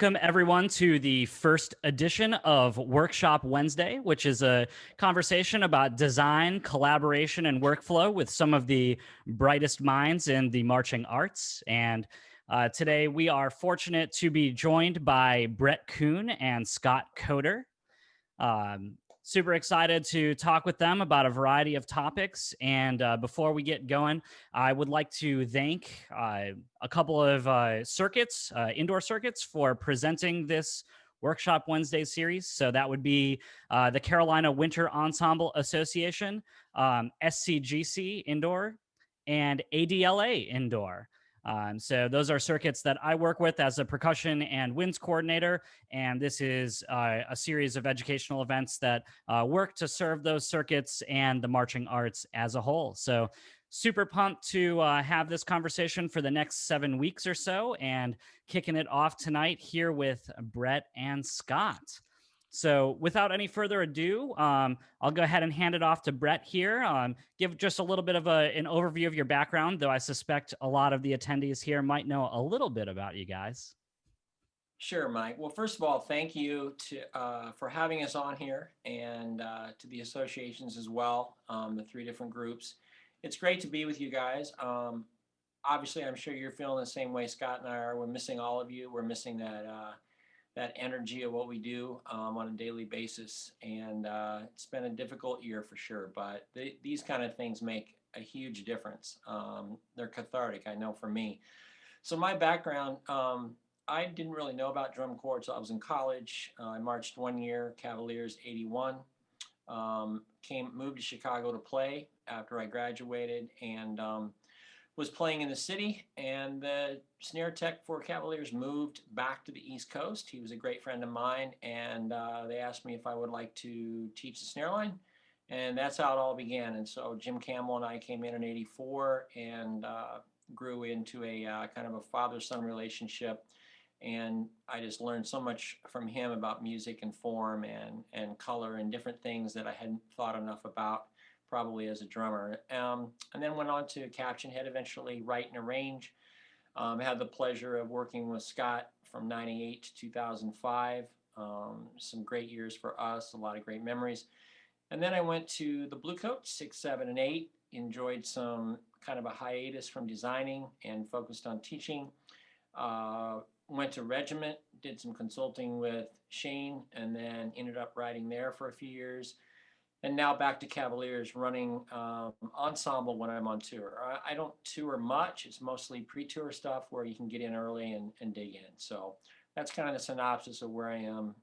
Welcome, everyone, to the first edition of Workshop Wednesday, which is a conversation about design, collaboration, and workflow with some of the brightest minds in the marching arts. And today we are fortunate to be joined by Bret Kuhn and Scott Koter. Super excited to talk with them about a variety of topics. And before we get going, I would like to thank a couple of circuits, indoor circuits, for presenting this Workshop Wednesday series. So that would be the Carolina Winter Ensemble Association, SCGC Indoor, and ADLA Indoor. So those are circuits that I work with as a percussion and winds coordinator, and this is a series of educational events that work to serve those circuits and the marching arts as a whole. So super pumped to have this conversation for the next 7 weeks or so, and kicking it off tonight here with Bret and Scott. So without any further ado, I'll go ahead and hand it off to Bret here. Give just a little bit of an overview of your background, though I suspect a lot of the attendees here might know a little bit about you guys. Sure, Mike. Well, first of all, thank you for having us on here, and to the associations as well, the 3 different groups. It's great to be with you guys. Obviously, I'm sure you're feeling the same way Scott and I are. We're missing all of you. We're missing that energy of what we do on a daily basis. And it's been a difficult year for sure, but these kind of things make a huge difference. They're cathartic, I know, for me. So my background, I didn't really know about drum corps until I was in college. I marched 1 year, Cavaliers 81. Moved to Chicago to play after I graduated, and was playing in the city, and the snare tech for Cavaliers moved back to the East Coast. He was a great friend of mine, and they asked me if I would like to teach the snare line, and that's how it all began. And so Jim Campbell and I came in 84 and grew into a kind of a father-son relationship, and I just learned so much from him about music and form and color and different things that I hadn't thought enough about probably as a drummer. And then went on to Caption Head, eventually write and arrange. I had the pleasure of working with Scott from 98 to 2005. Some great years for us, a lot of great memories. And then I went to the Blue Coat, 6, 7, and 8. Enjoyed some kind of a hiatus from designing and focused on teaching. Went to Regiment, did some consulting with Shane, and then ended up writing there for a few years. And now back to Cavaliers, running ensemble when I'm on tour. I don't tour much. It's mostly pre-tour stuff where you can get in early and dig in. So that's kind of the synopsis of where I am,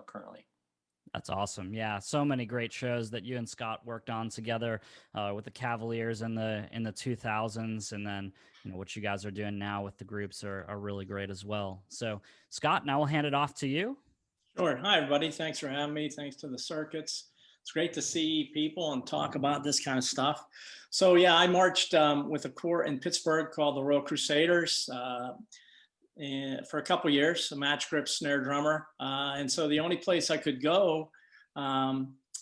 currently. That's awesome. Yeah, so many great shows that you and Scott worked on together with the Cavaliers in the 2000s, and then what you guys are doing now with the groups are really great as well. So Scott, now we'll hand it off to you. Sure. Hi, everybody. Thanks for having me. Thanks to the circuits. It's great to see people and talk about this kind of stuff. So yeah, I marched with a corps in Pittsburgh called the Royal Crusaders for a couple years, a match grip snare drummer. And so the only place I could go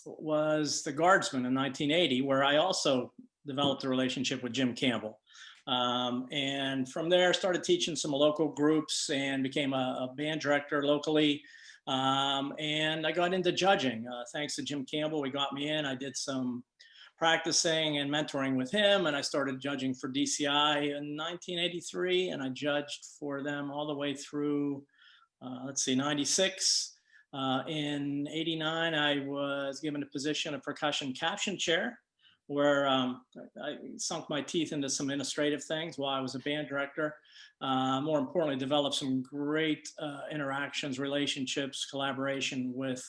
was the Guardsmen in 1980, where I also developed a relationship with Jim Campbell. And from there, started teaching some local groups and became a band director locally. And I got into judging. Thanks to Jim Campbell, he got me in. I did some practicing and mentoring with him, and I started judging for DCI in 1983, and I judged for them all the way through, 96. In 89, I was given a position of percussion caption chair, where I sunk my teeth into some administrative things while I was a band director. More importantly, developed some great interactions, relationships, collaboration with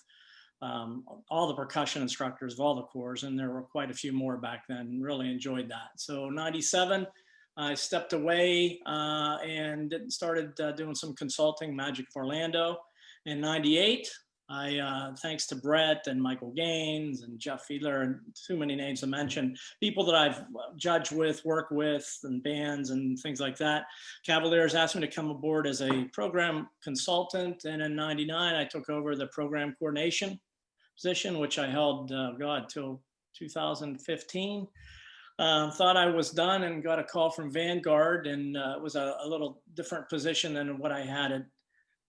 all the percussion instructors of all the corps, and there were quite a few more back then. Really enjoyed that. So 97, I stepped away and started doing some consulting, Magic for Orlando. In 98, thanks to Bret and Michael Gaines and Jeff Fiedler, and too many names to mention, people that I've judged with, worked with, and bands and things like that. Cavaliers asked me to come aboard as a program consultant, and in 99, I took over the program coordination position, which I held, till 2015. Thought I was done and got a call from Vanguard, and it was a little different position than what I had at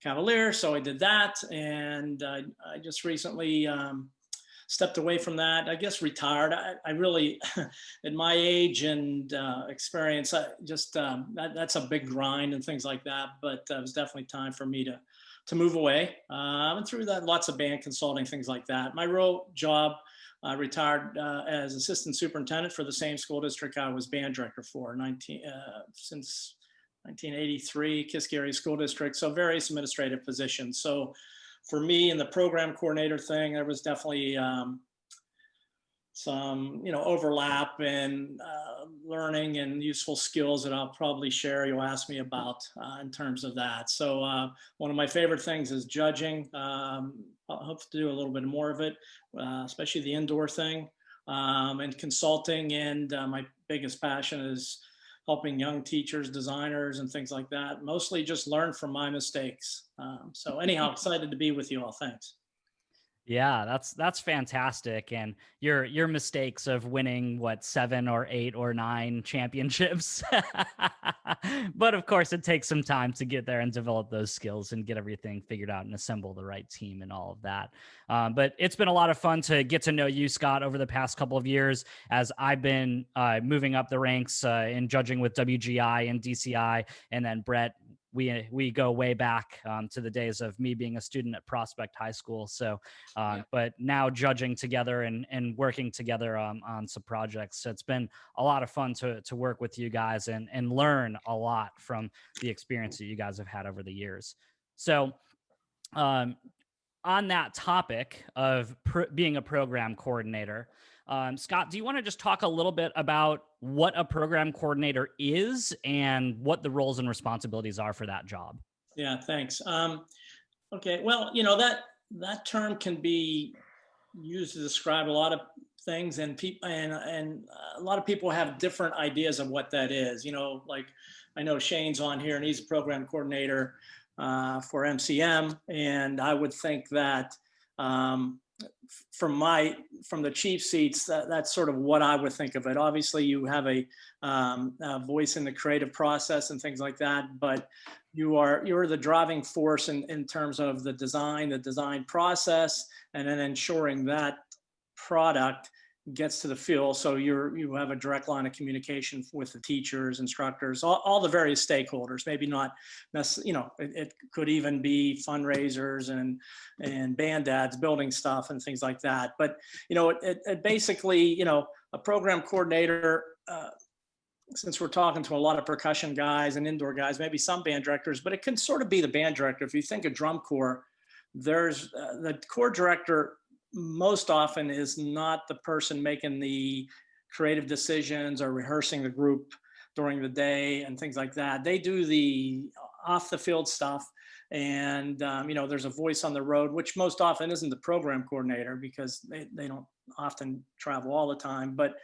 Cavaliers. So I did that. And I just recently stepped away from that. I guess retired. I really, at my age and experience, that's a big grind and things like that. But it was definitely time for me to move away. I went through that, lots of band consulting, things like that. My real job, I retired as assistant superintendent for the same school district I was band director for since 1983, Kiski Area School District. So various administrative positions. So for me in the program coordinator thing, there was definitely some, overlap and learning and useful skills that I'll probably share. You'll ask me about in terms of that. So one of my favorite things is judging. I hope to do a little bit more of it, especially the indoor thing, and consulting. And my biggest passion is helping young teachers, designers, and things like that. Mostly just learn from my mistakes. So anyhow, excited to be with you all. Thanks. Yeah, that's fantastic. And your mistakes of winning 7 or 8 or 9 championships. But of course it takes some time to get there and develop those skills and get everything figured out and assemble the right team and all of that. But it's been a lot of fun to get to know you, Scott, over the past couple of years as I've been moving up the ranks in judging with WGI and DCI, and then Bret, we go way back to the days of me being a student at Prospect High School. So, but now judging together and working together on some projects. So it's been a lot of fun to work with you guys and learn a lot from the experience that you guys have had over the years. So, on that topic of being a program coordinator, Scott, do you want to just talk a little bit about what a program coordinator is and what the roles and responsibilities are for that job? Yeah, thanks. Okay, well, that term can be used to describe a lot of things, and people and a lot of people have different ideas of what that is. Like I know Shane's on here, and he's a program coordinator for MCM, and I would think that from the chief seats, that's sort of what I would think of it. Obviously, you have a voice in the creative process and things like that, but you're the driving force in terms of the design process, and then ensuring that product gets to the field. So you have a direct line of communication with the teachers, instructors, all the various stakeholders. Maybe not necessarily, it could even be fundraisers and band ads, building stuff and things like that. But it basically, a program coordinator, since we're talking to a lot of percussion guys and indoor guys, maybe some band directors, but it can sort of be the band director. If you think of drum corps, there's the corps director most often is not the person making the creative decisions or rehearsing the group during the day and things like that. They do the off the field stuff. And, there's a voice on the road, which most often isn't the program coordinator because they don't often travel all the time. But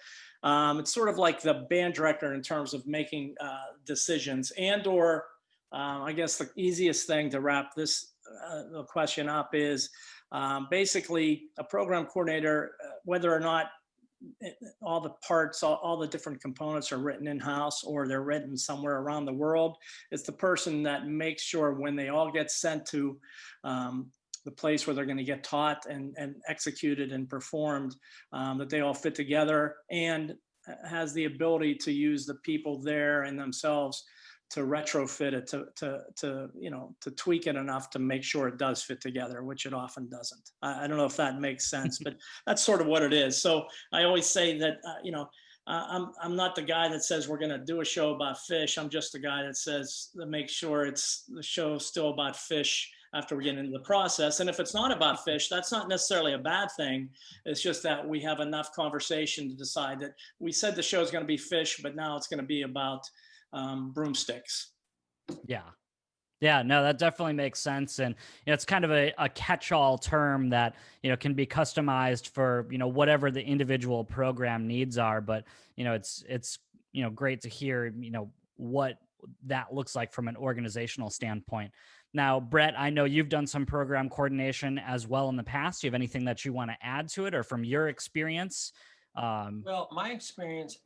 it's sort of like the band director in terms of making decisions or I guess the easiest thing to wrap this question up is basically a program coordinator, whether or not all the parts, all the different components are written in-house or they're written somewhere around the world. It's the person that makes sure when they all get sent to the place where they're going to get taught and executed and performed, that they all fit together, and has the ability to use the people there and themselves to retrofit it, to tweak it enough to make sure it does fit together, which it often doesn't. I don't know if that makes sense, but that's sort of what it is. So I always say that, I'm not the guy that says we're going to do a show about fish. I'm just the guy that makes sure the show's still about fish after we get into the process. And if it's not about fish, that's not necessarily a bad thing. It's just that we have enough conversation to decide that we said the show's going to be fish, but now it's going to be about broomsticks. Yeah, no, that definitely makes sense. And it's kind of a catch-all term that, can be customized for, whatever the individual program needs are. But, it's great to hear, what that looks like from an organizational standpoint. Now, Bret, I know you've done some program coordination as well in the past. Do you have anything that you want to add to it or from your experience? Well, my experience,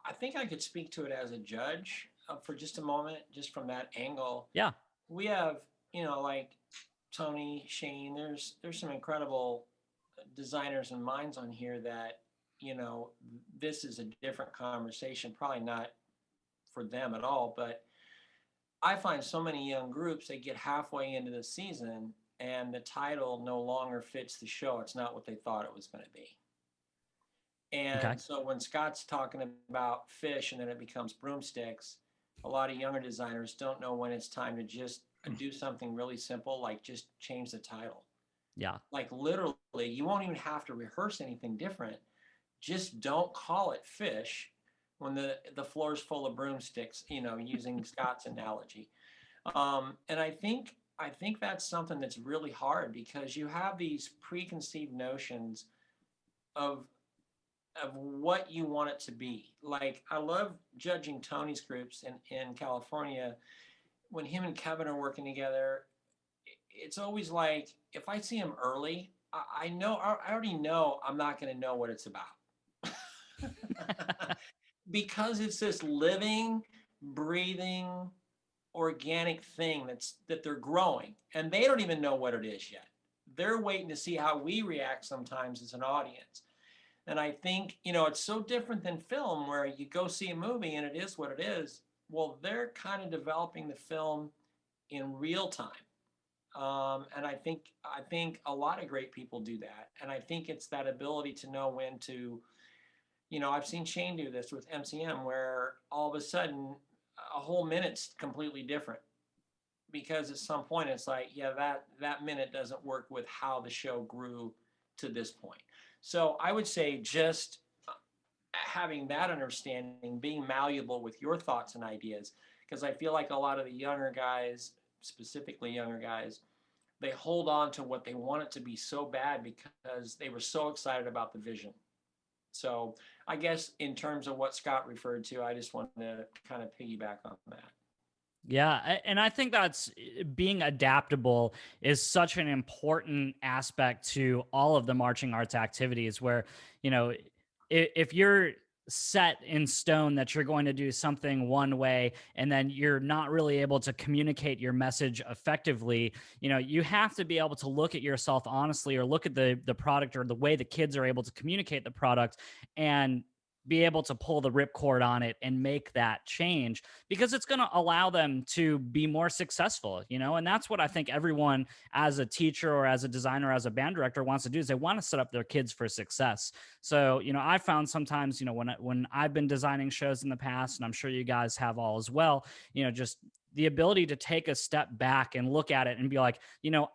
I think I could speak to it as a judge for just a moment, just from that angle. Yeah. We have like Tony, Shane, there's some incredible designers and minds on here that, this is a different conversation, probably not for them at all, but I find so many young groups, they get halfway into the season and the title no longer fits the show. It's not what they thought it was going to be. And Okay. so when Scott's talking about fish and then it becomes broomsticks, a lot of younger designers don't know when it's time to just do something really simple, like just change the title. Yeah. Like literally, you won't even have to rehearse anything different. Just don't call it fish when the floor's full of broomsticks, using Scott's analogy. And I think that's something that's really hard because you have these preconceived notions of what you want it to be. Like, I love judging Tony's groups in California. When him and Kevin are working together, it's always like, if I see him early, I already know I'm not going to know what it's about. Because it's this living, breathing, organic thing that they're growing, and they don't even know what it is yet. They're waiting to see how we react sometimes as an audience. And I think, it's so different than film where you go see a movie and it is what it is. Well, they're kind of developing the film in real time. And I think a lot of great people do that. And I think it's that ability to know when to, I've seen Shane do this with MCM where all of a sudden a whole minute's completely different. Because at some point it's like, yeah, that minute doesn't work with how the show grew to this point. So I would say just having that understanding, being malleable with your thoughts and ideas, because I feel like a lot of the younger guys, specifically younger guys, they hold on to what they want it to be so bad because they were so excited about the vision. So I guess in terms of what Scott referred to, I just wanted to kind of piggyback on that. Yeah, and I think that's being adaptable is such an important aspect to all of the marching arts activities where, if you're set in stone that you're going to do something one way and then you're not really able to communicate your message effectively, you have to be able to look at yourself honestly or look at the product or the way the kids are able to communicate the product and be able to pull the ripcord on it and make that change because it's going to allow them to be more successful, and that's what I think everyone as a teacher or as a designer, as a band director wants to do is they want to set up their kids for success. So, I found sometimes, when I've been designing shows in the past, and I'm sure you guys have all as well, just the ability to take a step back and look at it and be like,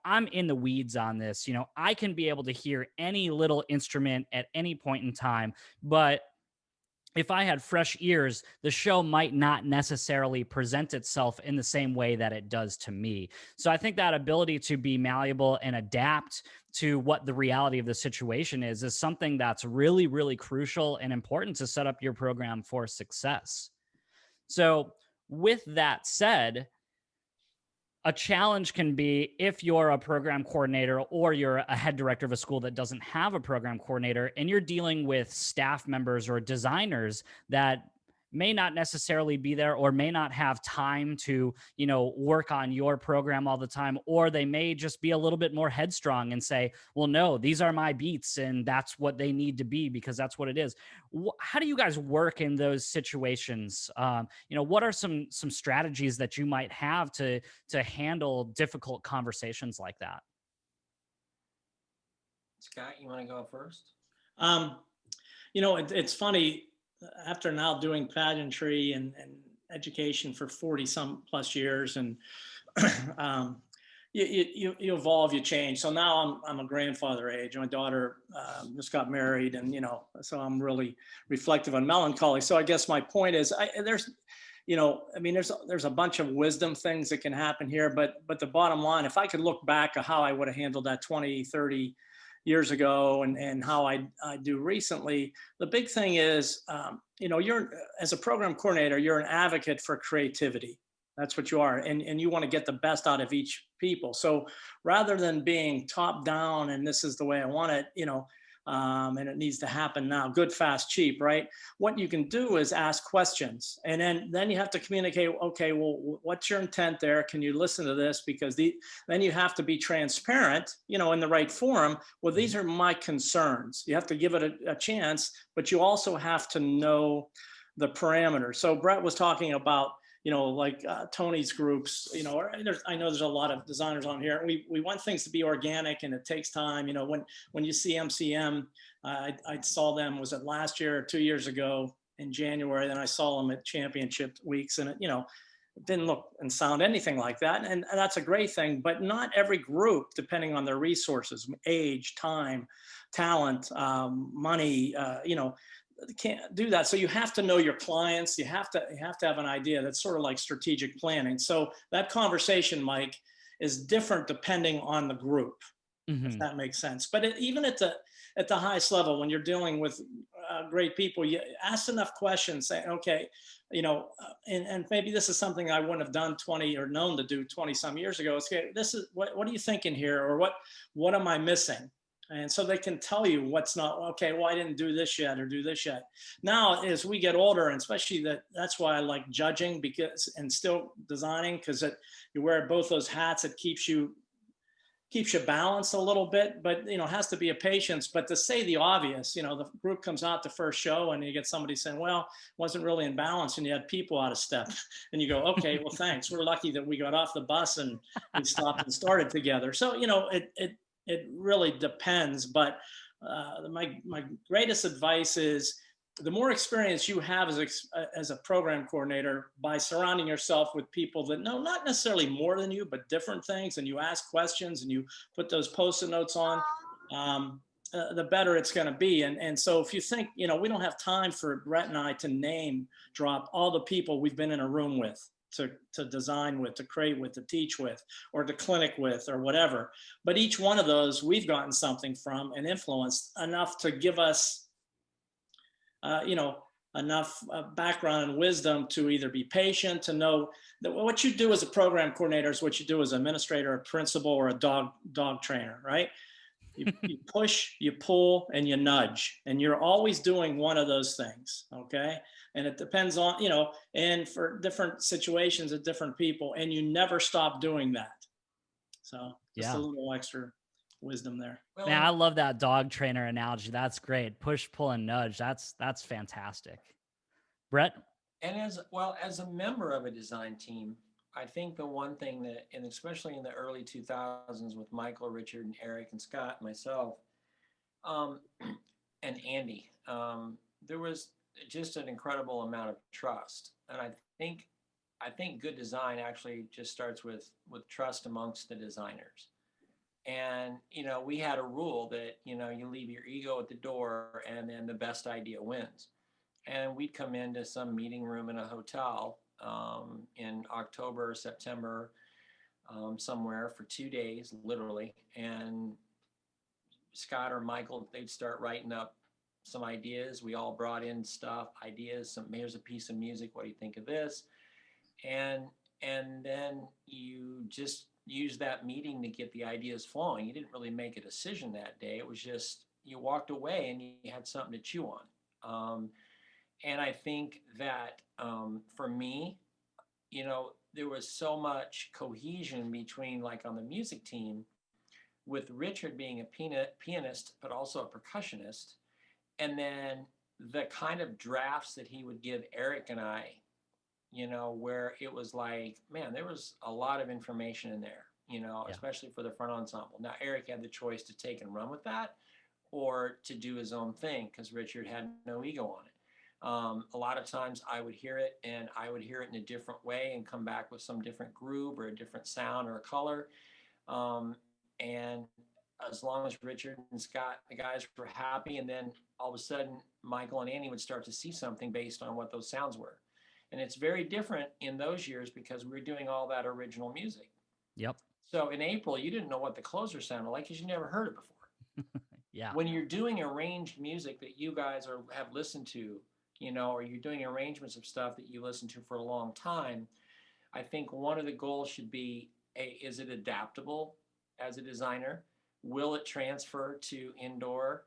I'm in the weeds on this. I can be able to hear any little instrument at any point in time, but if I had fresh ears, the show might not necessarily present itself in the same way that it does to me. So I think that ability to be malleable and adapt to what the reality of the situation is something that's really, really crucial and important to set up your program for success. So with that said, a challenge can be if you're a program coordinator or you're a head director of a school that doesn't have a program coordinator and you're dealing with staff members or designers that may not necessarily be there or may not have time to, work on your program all the time, or they may just be a little bit more headstrong and say, well, no, these are my beats and that's what they need to be because that's what it is. How do you guys work in those situations? What are some strategies that you might have to handle difficult conversations like that? Scott, you want to go first? It's funny, after now doing pageantry and education for 40 some plus years, and you evolve, you change. So now I'm a grandfather age. My daughter just got married, and so I'm really reflective on melancholy. So I guess my point is, there's a bunch of wisdom things that can happen here, but the bottom line, if I could look back at how I would have handled that 20, 30 years ago and how I do recently, the big thing is, you're, as a program coordinator, you're an advocate for creativity. That's what you are. And you want to get the best out of each people. So rather than being top down and this is the way I want it, and it needs to happen now. Good, fast, cheap, right? What you can do is ask questions, and then you have to communicate. Okay, well, what's your intent there? Can you listen to this? Because then you have to be transparent, in the right forum. Well, these are my concerns. You have to give it a chance, but you also have to know the parameters. So Bret was talking about, like Tony's groups, I know there's a lot of designers on here. We want things to be organic, and it takes time. When you see MCM, I saw them, was it last year or 2 years ago in January? Then I saw them at championship weeks, and it didn't look and sound anything like that. And that's a great thing, but not every group, depending on their resources, age, time, talent, money, can't do that. So you have to know your clients. You have to have an idea. That's sort of like strategic planning. So that conversation, Mike, is different depending on the group, if that makes sense. But even at the highest level, when you're dealing with great people, you ask enough questions, saying, okay, and maybe this is something I wouldn't have done 20 or known to do 20 some years ago. It's, okay, this is what are you thinking here, or what am I missing? And so they can tell you what's not, okay, well, I didn't do this yet or do this yet. Now, as we get older, and especially that's why I like judging and still designing, because you wear both those hats, it keeps you balanced a little bit, but, it has to be a patience. But to say the obvious, the group comes out the first show and you get somebody saying, well, wasn't really in balance, and you had people out of step. And you go, okay, well, thanks. We're lucky that we got off the bus and we stopped and started together. So, it really depends, but my greatest advice is the more experience you have as a program coordinator, by surrounding yourself with people that know not necessarily more than you, but different things, and you ask questions and you put those Post-it notes on, the better it's going to be. And so if you think, we don't have time for Bret and I to name drop all the people we've been in a room with, to design with, to create with, to teach with, or to clinic with, or whatever. But each one of those we've gotten something from and influenced enough to give us, enough background and wisdom to either be patient, to know that what you do as a program coordinator is what you do as an administrator, a principal, or a dog trainer, right? You push, you pull, and you nudge, and you're always doing one of those things. Okay. And it depends on, and for different situations at different people, and you never stop doing that. So just a little extra wisdom there. Well, man, I love that dog trainer analogy. That's great. Push, pull, and nudge. That's fantastic. Bret? And as a member of a design team, I think the one thing that, and especially in the early 2000s with Michael, Richard, and Eric, and Scott, and myself, and Andy, there was just an incredible amount of trust. And I think good design actually just starts with trust amongst the designers. And, we had a rule that, you leave your ego at the door, and then the best idea wins. And we'd come into some meeting room in a hotel in October or September, somewhere for 2 days, literally. And Scott or Michael, they'd start writing up some ideas. We all brought in ideas. Here's a piece of music. What do you think of this? And then you just use that meeting to get the ideas flowing. You didn't really make a decision that day. It was just, you walked away and you had something to chew on. And I think that for me, there was so much cohesion between, like on the music team, with Richard being a pianist, but also a percussionist. And then the kind of drafts that he would give Eric and I, where it was like, man, there was a lot of information in there, especially for the front ensemble. Now, Eric had the choice to take and run with that, or to do his own thing, because Richard had no ego on it. A lot of times I would hear it, and I would hear it in a different way and come back with some different groove or a different sound or a color. And as long as Richard and Scott, the guys, were happy, and then all of a sudden Michael and Andy would start to see something based on what those sounds were. And it's very different in those years because we were doing all that original music. Yep. So in April, you didn't know what the closer sounded like because you never heard it before. Yeah. When you're doing arranged music that you guys have listened to, or you're doing arrangements of stuff that you listen to for a long time, I think one of the goals should be, is it adaptable as a designer? Will it transfer to indoor?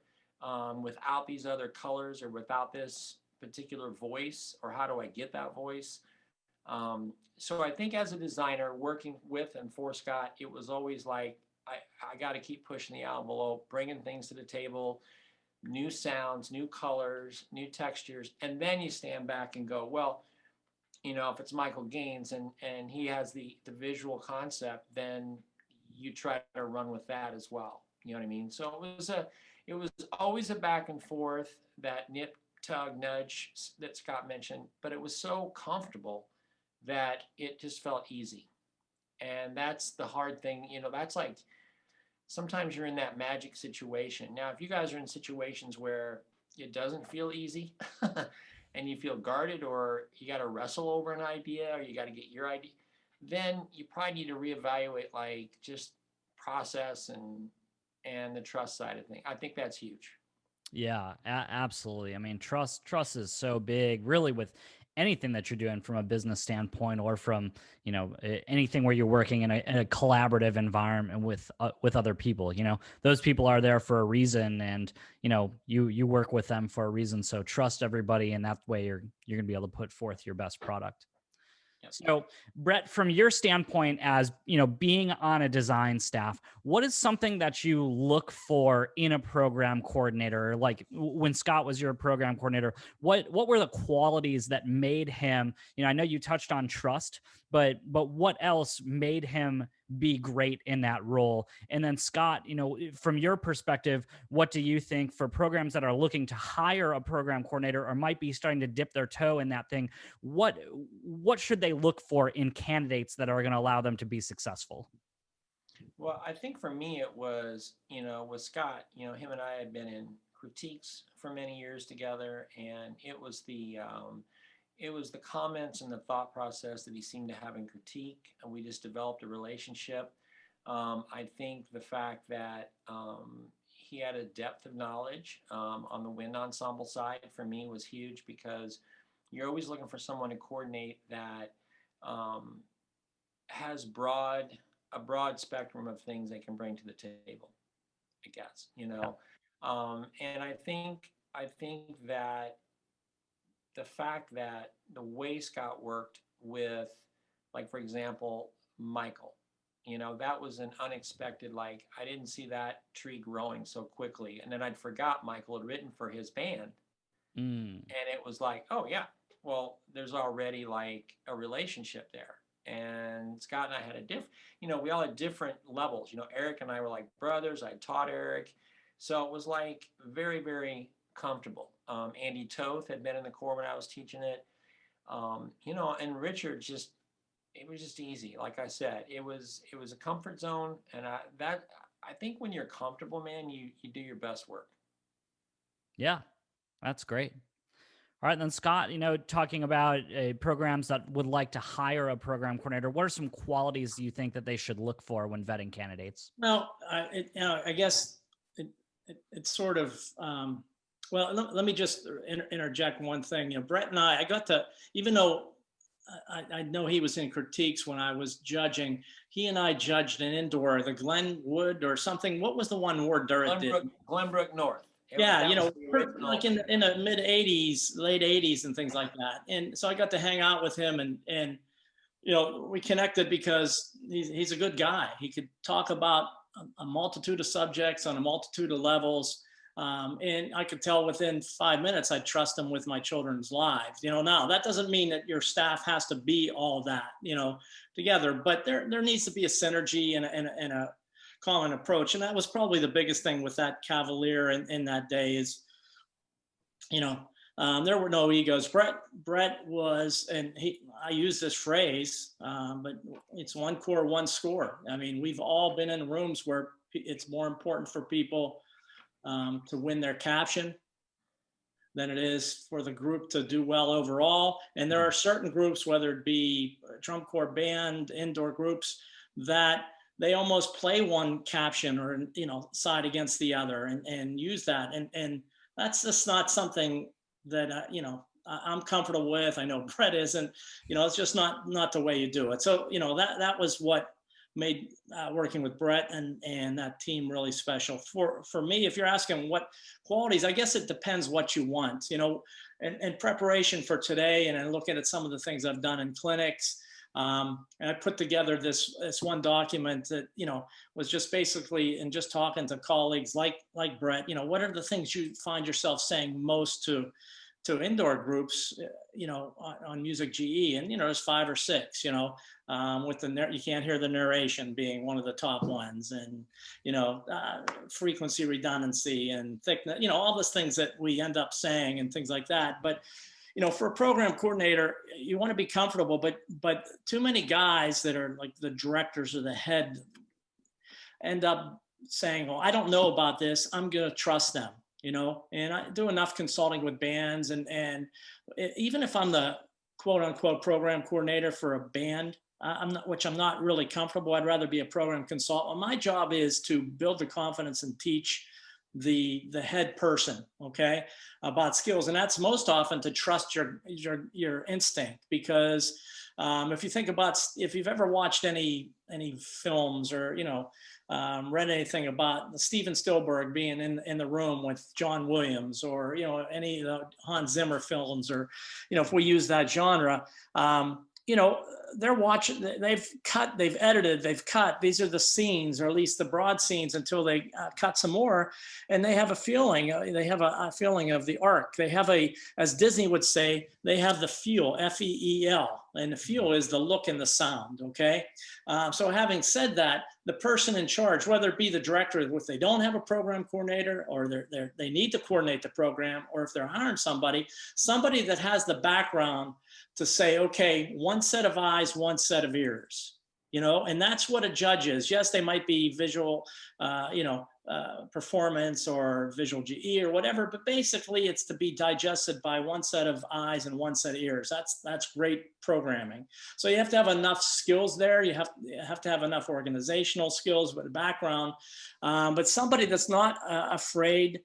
without these other colors or without this particular voice, or how do I get that voice? So I think as a designer working with and for Scott, it was always like, I got to keep pushing the envelope, bringing things to the table, new sounds, new colors, new textures. And then you stand back and go, well, if it's Michael Gaines and he has the visual concept, then you try to run with that as well. You know what I mean? So it was always a back and forth, that nip, tug, nudge that Scott mentioned, but it was so comfortable that it just felt easy. And that's the hard thing. That's like, sometimes you're in that magic situation. Now, if you guys are in situations where it doesn't feel easy and you feel guarded, or you got to wrestle over an idea, or you got to get your idea, then you probably need to reevaluate, like, just process and the trust side of things. I think that's huge. Yeah, absolutely. I mean, trust is so big, really, with anything that you're doing from a business standpoint, or from anything where you're working in a collaborative environment with other people. Those people are there for a reason, and you work with them for a reason. So trust everybody, and that way you're gonna be able to put forth your best product. Yep. So, Bret, from your standpoint as, being on a design staff, what is something that you look for in a program coordinator? Like when Scott was your program coordinator, what were the qualities that made him, I know you touched on trust, but what else made him be great in that role? And then Scott, from your perspective, what do you think for programs that are looking to hire a program coordinator, or might be starting to dip their toe in that thing? What should they look for in candidates that are going to allow them to be successful? Well, I think for me, it was, with Scott, him and I had been in critiques for many years together, and it was the comments and the thought process that he seemed to have in critique, and we just developed a relationship. I think the fact that he had a depth of knowledge on the wind ensemble side for me was huge, because you're always looking for someone to coordinate that has a broad spectrum of things they can bring to the table, I guess, and I think that the fact that the way Scott worked with, like, for example, Michael, that was an unexpected, like, I didn't see that tree growing so quickly. And then I'd forgot Michael had written for his band. And it was like, oh yeah, well, there's already like a relationship there. And Scott and I had we all had different levels. Eric and I were like brothers. I taught Eric. So it was like very, very comfortable. Andy Toth had been in the Corps when I was teaching it. And Richard, it was just easy. Like I said, it was a comfort zone. And I think when you're comfortable, man, you do your best work. Yeah, that's great. All right, then Scott, talking about programs that would like to hire a program coordinator, what are some qualities do you think that they should look for when vetting candidates? Well, I guess it's sort of, well, let me just interject one thing. Bret and I got to, even though I know he was in critiques when I was judging, he and I judged an indoor, the Glenwood or something. What was the one word Durrett did? Glenbrook North. Yeah, like in the mid 80s, late 80s and things like that. And so I got to hang out with him and we connected because he's a good guy. He could talk about a multitude of subjects on a multitude of levels. And I could tell within 5 minutes, I trust him with my children's lives. Now that doesn't mean that your staff has to be all that, together, but there needs to be a synergy and a common approach. And that was probably the biggest thing with that Cavalier in that day is, there were no egos. Bret was, and I use this phrase, but it's one Corps, one score. I mean, we've all been in rooms where it's more important for people to win their caption than it is for the group to do well overall. And there are certain groups, whether it be drum corps band, indoor groups, that they almost play one caption or, side against the other and use that. And that's just not something that, I'm comfortable with. I know Bret isn't, it's just not the way you do it. So, that was what made working with Bret and that team really special. For me, if you're asking what qualities, I guess it depends what you want, you know, in preparation for today, and looking at some of the things I've done in clinics. And I put together this one document that, you know, was just basically, and just talking to colleagues like Bret, you know, what are the things you find yourself saying most to indoor groups, you know, on Music GE, and, you know, there's 5 or 6, you know, with you can't hear the narration being one of the top ones, and, you know, frequency redundancy and thickness, you know, all those things that we end up saying and things like that. But, you know, for a program coordinator, you want to be comfortable, but too many guys that are like the directors or the head end up saying, well, I don't know about this, I'm going to trust them. You know, and I do enough consulting with bands, and even if I'm the quote unquote program coordinator for a band, which I'm not really comfortable, I'd rather be a program consultant. My job is to build the confidence and teach the head person, okay, about skills, and that's most often to trust your instinct, because if you think about, if you've ever watched any films, or, you know, read anything about Steven Spielberg being in the room with John Williams, or, you know, any of the Hans Zimmer films, or, you know, if we use that genre, you know, they're watching, they've edited, they've cut, these are the scenes, or at least the broad scenes, until they cut some more, and they have a feeling, a feeling of the arc. They have as Disney would say, they have the feel, F-E-E-L, and the feel is the look and the sound, okay? So having said that, the person in charge, whether it be the director, if they don't have a program coordinator, or they need to coordinate the program, or if they're hiring somebody that has the background to say, okay, one set of eyes, one set of ears, you know, and that's what a judge is. Yes, they might be visual, you know, performance or visual GE or whatever, but basically it's to be digested by one set of eyes and one set of ears. That's great programming. So you have to have enough skills there. You have to have enough organizational skills with a background, but somebody that's not afraid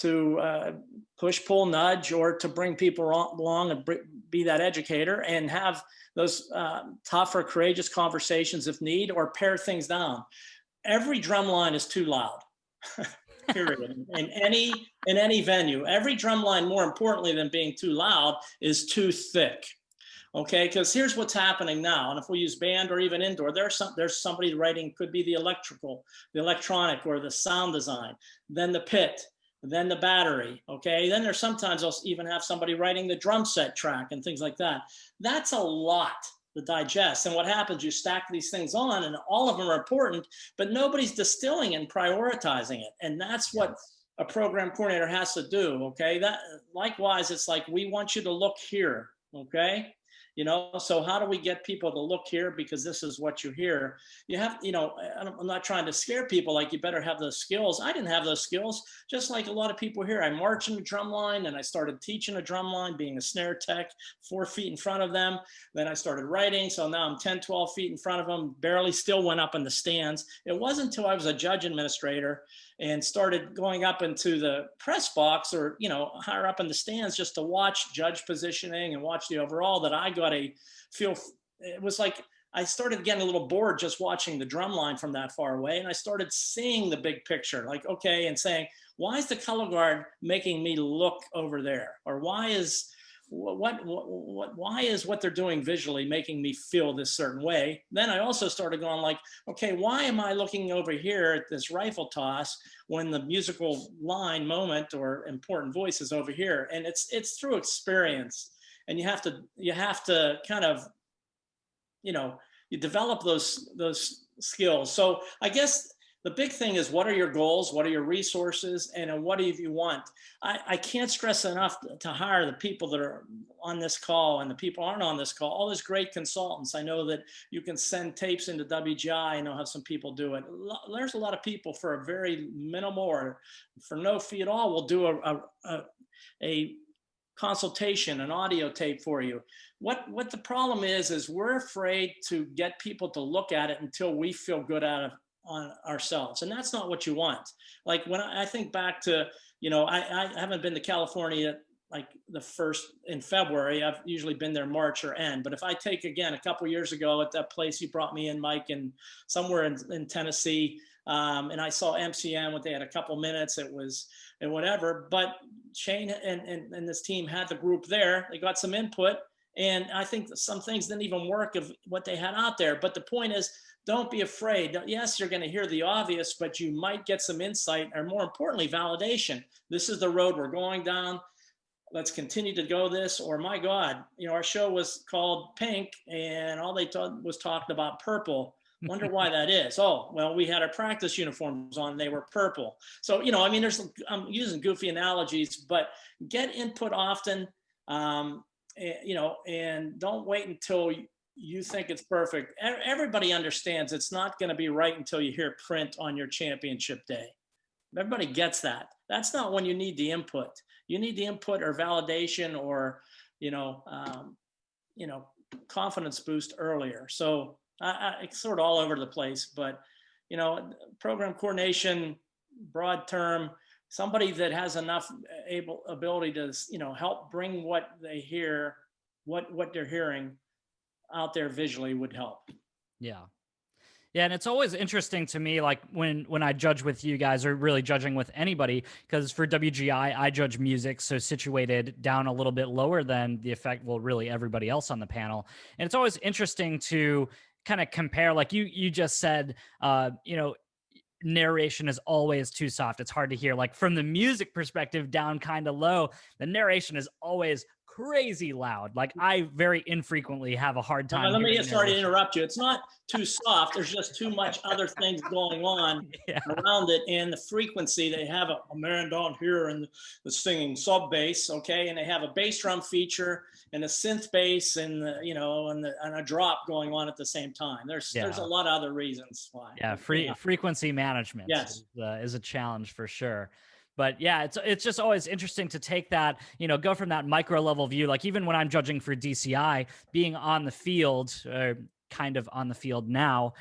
to push, pull, nudge, or to bring people along and be that educator, and have those tough or courageous conversations if need, or pare things down. Every drum line is too loud, period. in any venue, every drum line, more importantly than being too loud, is too thick. Okay, because here's what's happening now, and if we use band or even indoor, there's somebody writing, could be the electronic, or the sound design, then the pit, then the battery, okay? Then there's sometimes I'll even have somebody writing the drum set track and things like that. That's a lot to digest. And what happens, you stack these things on, and all of them are important, but nobody's distilling and prioritizing it. And that's what a program coordinator has to do, okay? That, likewise, it's like, we want you to look here, okay? You know, so how do we get people to look here? Because this is what you hear. You have, you know, I'm not trying to scare people, like, you better have those skills. I didn't have those skills, just like a lot of people here. I marched in a drum line, and I started teaching a drum line, being a snare tech, 4 feet in front of them. Then I started writing. So now I'm 10, 12 feet in front of them, barely still went up in the stands. It wasn't until I was a judge administrator and started going up into the press box, or, you know, higher up in the stands, just to watch judge positioning and watch the overall, that I got a feel. It was like I started getting a little bored just watching the drum line from that far away, and I started seeing the big picture, like, okay, and saying, why is the color guard making me look over there? Or why is what they're doing visually making me feel this certain way? Then I also started going like, okay, why am I looking over here at this rifle toss when the musical line moment or important voice is over here? And it's through experience, and you have to kind of, you know, you develop those skills. So I guess the big thing is, what are your goals? What are your resources? And what do you want? I can't stress enough to hire the people that are on this call, and the people aren't on this call, all those great consultants. I know that you can send tapes into WGI. I know how some people do it. There's a lot of people for a very minimal, or for no fee at all, will do a consultation, an audio tape for you. What the problem is we're afraid to get people to look at it until we feel good on ourselves. And that's not what you want. Like, when I think back to, you know, I haven't been to California like the first in February. I've usually been there March or end. But if I take again a couple years ago at that place you brought me in, Mike, and somewhere in Tennessee, and I saw MCM when they had a couple minutes, it was and whatever. But Shane and this team had the group there. They got some input, and I think some things didn't even work of what they had out there. But the point is, don't be afraid. Yes, you're going to hear the obvious, but you might get some insight, or more importantly, validation. This is the road we're going down. Let's continue to go this. Or my God, our show was called Pink, and all they was talking about purple. Wonder why that is. Oh, well, we had our practice uniforms on, and they were purple. So, I'm using goofy analogies, but get input often, and don't wait until you think it's perfect. Everybody understands it's not going to be right until you hear print on your championship day. Everybody gets that. That's not when you need the input. You need the input or validation or, confidence boost earlier. So it's sort of all over the place, but, program coordination, broad term, somebody that has enough ability to, help bring what they hear, what they're hearing out there visually would help. Yeah. Yeah, and it's always interesting to me, like when I judge with you guys, or really judging with anybody, because for WGI, I judge music, so situated down a little bit lower than the effect, well, really everybody else on the panel. And it's always interesting to kind of compare, like you just said, narration is always too soft. It's hard to hear. Like from the music perspective, down kind of low, the narration is always crazy loud. Like I very infrequently have a hard time. Let me get started to interrupt you. It's not too soft. There's just too much other things going on around it, and the frequency. They have a man down here and the singing sub bass, okay, and they have a bass drum feature and a synth bass and and a drop going on at the same time. There's a lot of other reasons why. Yeah, frequency management is a challenge for sure. But yeah, it's just always interesting to take that, go from that micro level view. Like even when I'm judging for DCI, being on the field, kind of on the field now,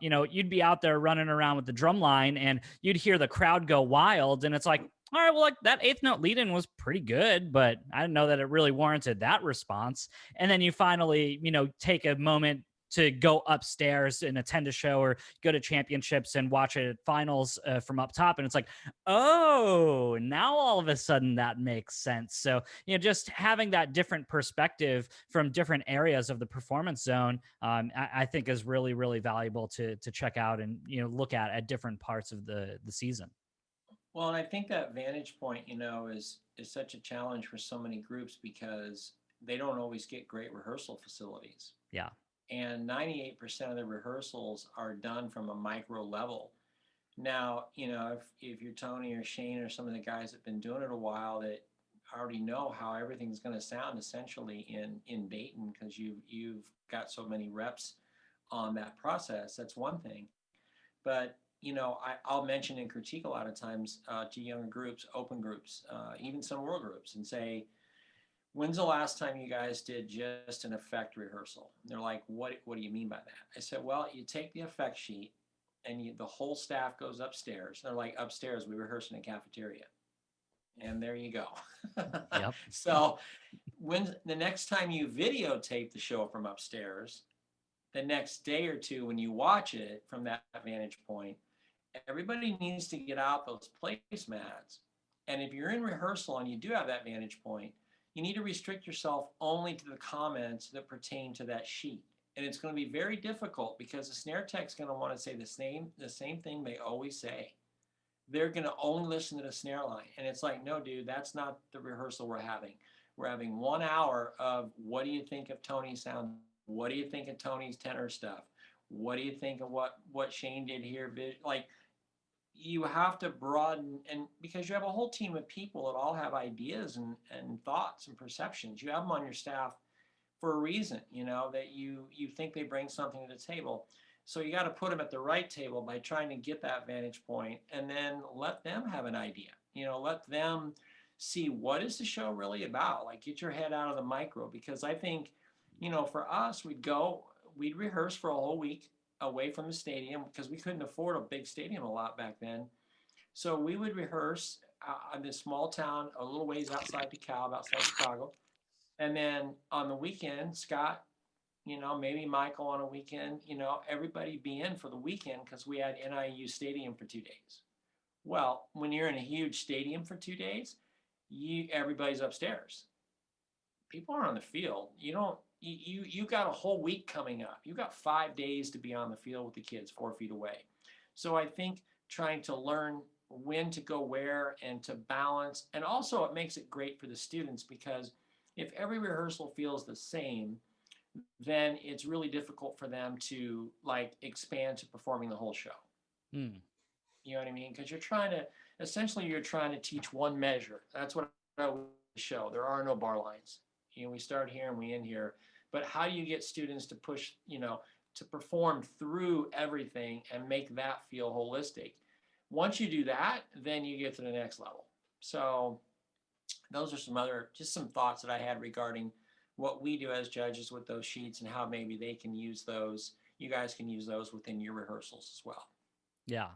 you'd be out there running around with the drum line and you'd hear the crowd go wild. And it's like, all right, well, like that eighth note lead in was pretty good, but I didn't know that it really warranted that response. And then you finally, take a moment to go upstairs and attend a show or go to championships and watch it at finals from up top. And it's like, oh, now all of a sudden that makes sense. So, just having that different perspective from different areas of the performance zone, I think is really, really valuable to check out and, look at different parts of the season. Well, and I think that vantage point, is such a challenge for so many groups because they don't always get great rehearsal facilities. Yeah. And 98% of the rehearsals are done from a micro level. Now, if you're Tony or Shane or some of the guys that have been doing it a while, that already know how everything's going to sound essentially in Dayton because you've got so many reps on that process. That's one thing. But, I'll mention and critique a lot of times to younger groups, open groups, even some world groups, and say, when's the last time you guys did just an effect rehearsal? And they're like, what do you mean by that? I said, well, you take the effect sheet and the whole staff goes upstairs. They're like, upstairs, we rehearse in a cafeteria. And there you go. Yep. So when the next time you videotape the show from upstairs, the next day or two when you watch it from that vantage point, everybody needs to get out those placemats. And if you're in rehearsal and you do have that vantage point, you need to restrict yourself only to the comments that pertain to that sheet. And it's going to be very difficult because the snare tech's going to want to say the same thing they always say. They're going to only listen to the snare line. And it's like, no, dude, that's not the rehearsal we're having. We're having 1 hour of what do you think of Tony's sound? What do you think of Tony's tenor stuff? What do you think of what Shane did here? Like, you have to broaden, and because you have a whole team of people that all have ideas and thoughts and perceptions. You have them on your staff for a reason, that you think they bring something to the table. So you got to put them at the right table by trying to get that vantage point and then let them have an idea, let them see what is the show really about. Like, get your head out of the micro, because I think, for us, we'd rehearse for a whole week away from the stadium because we couldn't afford a big stadium a lot back then. So we would rehearse in this small town, a little ways outside DeKalb, outside Chicago. And then on the weekend, Scott, maybe Michael on a weekend, everybody be in for the weekend because we had NIU Stadium for 2 days. Well, when you're in a huge stadium for 2 days, everybody's upstairs. People are on the field. You got a whole week coming up. You got 5 days to be on the field with the kids 4 feet away. So I think trying to learn when to go where and to balance, and also it makes it great for the students because if every rehearsal feels the same, then it's really difficult for them to expand to performing the whole show. Hmm. You know what I mean? Because you're trying to teach one measure. That's what I always show. There are no bar lines. We start here and we end here. But how do you get students to push, to perform through everything and make that feel holistic? Once you do that, then you get to the next level. So those are some thoughts that I had regarding what we do as judges with those sheets and how maybe they can use those. You guys can use those within your rehearsals as well. Yeah.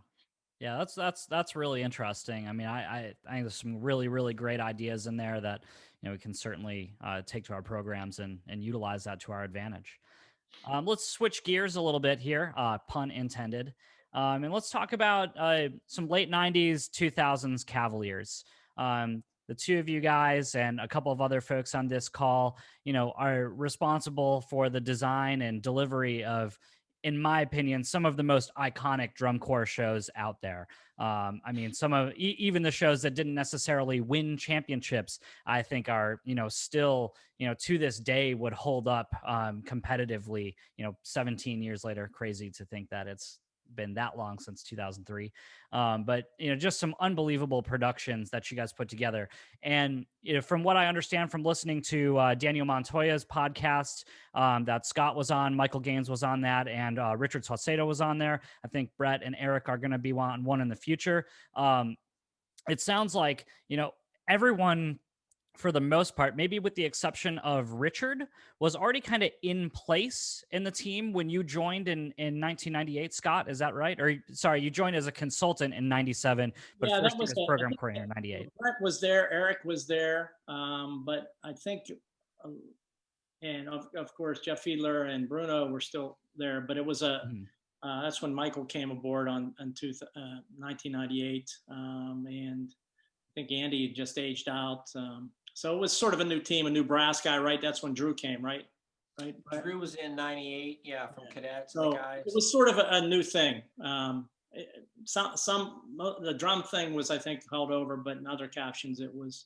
Yeah, that's really interesting. I mean, I think there's some really, really great ideas in there that we can certainly take to our programs and utilize that to our advantage. Let's switch gears a little bit here, pun intended, and let's talk about some late '90s, 2000s Cavaliers. The two of you guys and a couple of other folks on this call, are responsible for the design and delivery of, in my opinion, some of the most iconic drum corps shows out there. I mean, some of even the shows that didn't necessarily win championships, I think are, still, to this day would hold up competitively, 17 years later. Crazy to think that it's been that long since 2003. But, just some unbelievable productions that you guys put together. And, from what I understand from listening to Daniel Montoya's podcast that Scott was on, Michael Gaines was on that, and Richard Saucedo was on there. I think Bret and Eric are going to be on one in the future. It sounds like, everyone, for the most part, maybe with the exception of Richard, was already kind of in place in the team when you joined in 1998, Scott. Is that right? Or sorry, you joined as a consultant in 97, but Yeah, first that was as program coordinator in 98. Bret was there, Eric was there, but I think, and of course, Jeff Fiedler and Bruno were still there, but it was that's when Michael came aboard on 1998, and I think Andy had just aged out. So it was sort of a new team, a new brass guy, right? That's when Drew came, right? Right. Drew was in 98, yeah, from cadets. So the guys. It was sort of a new thing. The drum thing was, I think, held over, but in other captions, it was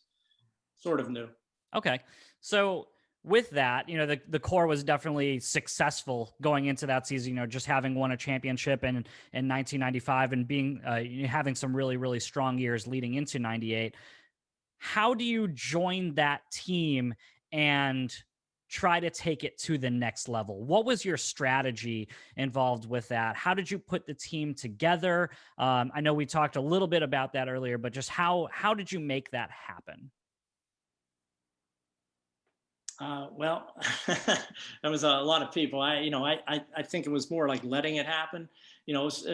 sort of new. Okay. So with that, the Corps was definitely successful going into that season, just having won a championship in 1995 and being having some really, really strong years leading into 98. How do you join that team and try to take it to the next level? What was your strategy involved with that? How did you put the team together? I know we talked a little bit about that earlier, but just how did you make that happen? Well, there was a lot of people. I think it was more like letting it happen. It was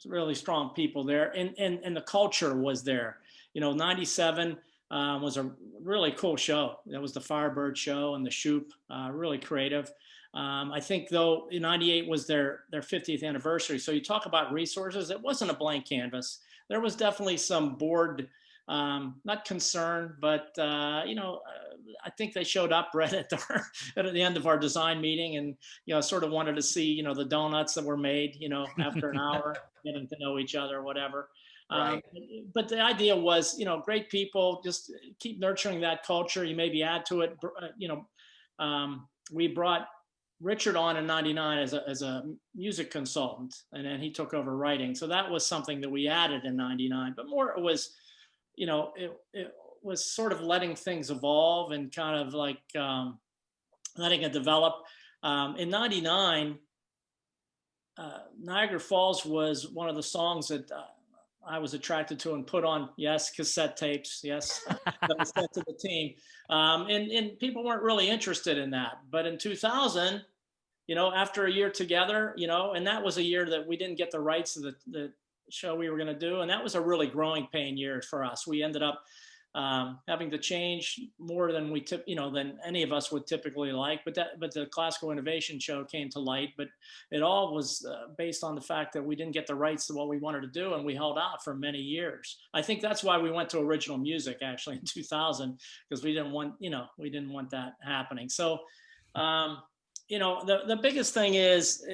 really strong people there, and the culture was there. 97 was a really cool show. That was the Firebird show and the Shoop, really creative. I think though, in 98 was their 50th anniversary. So you talk about resources, it wasn't a blank canvas. There was definitely some board, not concern, but I think they showed up, Bret, at the end of our design meeting, and sort of wanted to see the donuts that were made after an hour, getting to know each other or whatever. Right. But the idea was, great people, just keep nurturing that culture. You maybe add to it. We brought Richard on in 99 as a music consultant, and then he took over writing. So that was something that we added in 99, but more it was, it was sort of letting things evolve and kind of like letting it develop. In 99, Niagara Falls was one of the songs that I was attracted to and put on, cassette tapes, that was sent to the team. And people weren't really interested in that. But in 2000, after a year together, and that was a year that we didn't get the rights to the show we were going to do. And that was a really growing pain year for us. We ended up having to change more than than any of us would typically like. But the classical innovation show came to light. But it all was based on the fact that we didn't get the rights to what we wanted to do, and we held out for many years. I think that's why we went to original music actually in 2000, because we didn't want that happening. So. The biggest thing is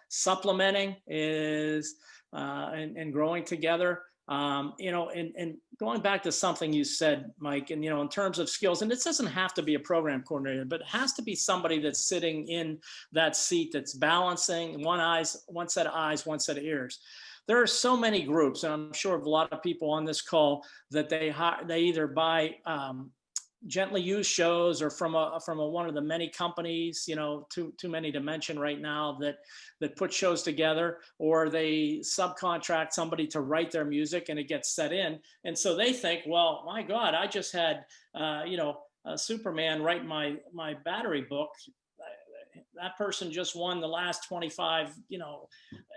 supplementing is and growing together. And going back to something you said, Mike, and, in terms of skills, and this doesn't have to be a program coordinator, but it has to be somebody that's sitting in that seat, that's balancing one set of eyes, one set of ears. There are so many groups, and I'm sure of a lot of people on this call, that they either buy gently used shows or from one of the many companies, too many to mention right now, that put shows together, or they subcontract somebody to write their music and it gets set in. And so they think, well, my God, I just had, Superman write my battery book. That person just won the last 25,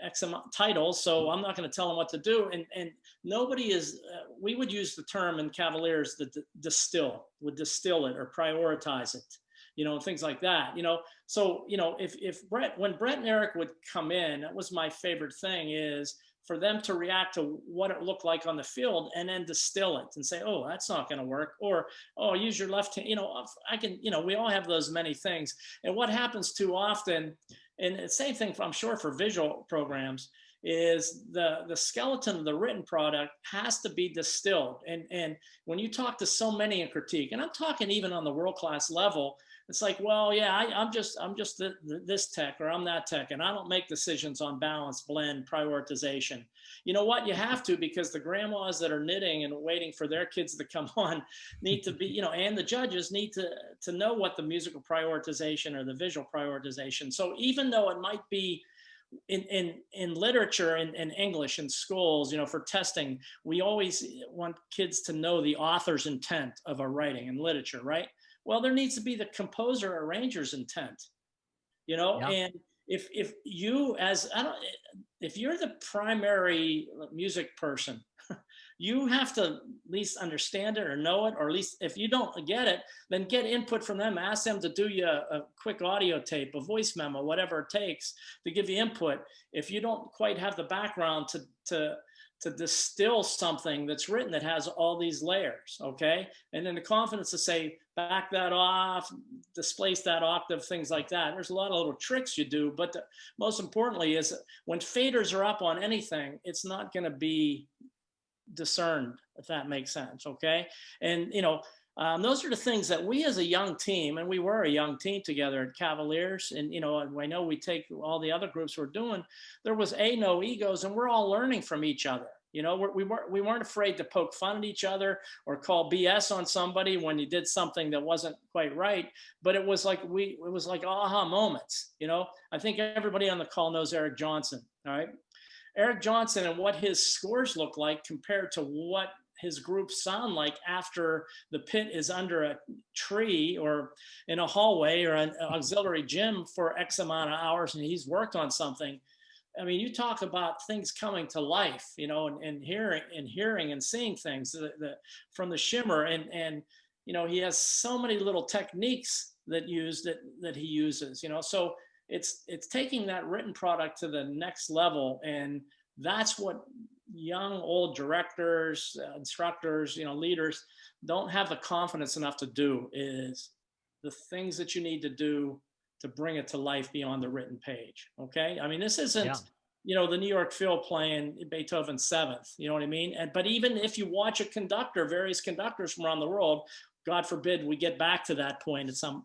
X amount titles. So I'm not going to tell them what to do. And nobody is, we would use the term in Cavaliers, distill it or prioritize it, things like that, So, when Bret and Eric would come in, that was my favorite thing, is for them to react to what it looked like on the field and then distill it and say, oh, that's not going to work. Or, oh, use your left hand. I can, we all have those many things. And what happens too often, and the same thing, I'm sure, for visual programs, is the skeleton of the written product has to be distilled. And when you talk to so many in critique, and I'm talking even on the world-class level, it's like, well, yeah, I'm just this tech, or I'm that tech, and I don't make decisions on balance, blend, prioritization. You know what? You have to, because the grandmas that are knitting and waiting for their kids to come on need to be, and the judges need to know what the musical prioritization or the visual prioritization. So even though it might be in literature and English in schools, for testing, we always want kids to know the author's intent of a writing in literature, right? Well, there needs to be the composer arranger's intent, Yeah. and if you're the primary music person, you have to at least understand it or know it, or at least if you don't get it, then get input from them. Ask them to do you a quick audio tape, a voice memo, whatever it takes to give you input. If you don't quite have the background to distill something that's written that has all these layers, okay? And then the confidence to say, back that off, displace that octave, things like that. There's a lot of little tricks you do, but most importantly is when faders are up on anything, it's not gonna be discerned, if that makes sense, okay? And, those are the things that we as a young team, and we were a young team together at Cavaliers, and, I know we take all the other groups we're doing, there was no egos, and we're all learning from each other. We weren't afraid to poke fun at each other or call BS on somebody when you did something that wasn't quite right. But it was like aha moments. I think everybody on the call knows Eric Johnson. All right, Eric Johnson and what his scores look like compared to what his groups sound like after the pit is under a tree or in a hallway or an auxiliary gym for X amount of hours, and he's worked on something. I mean, you talk about things coming to life, and hearing and seeing things from the shimmer, and he has so many little techniques that he uses, so it's taking that written product to the next level, and that's what young old directors, instructors, leaders don't have the confidence enough to do, is the things that you need to do to bring it to life beyond the written page. Okay. I mean, this isn't, the New York Phil playing Beethoven's Seventh, you know what I mean? But even if you watch various conductors from around the world, God forbid we get back to that point at some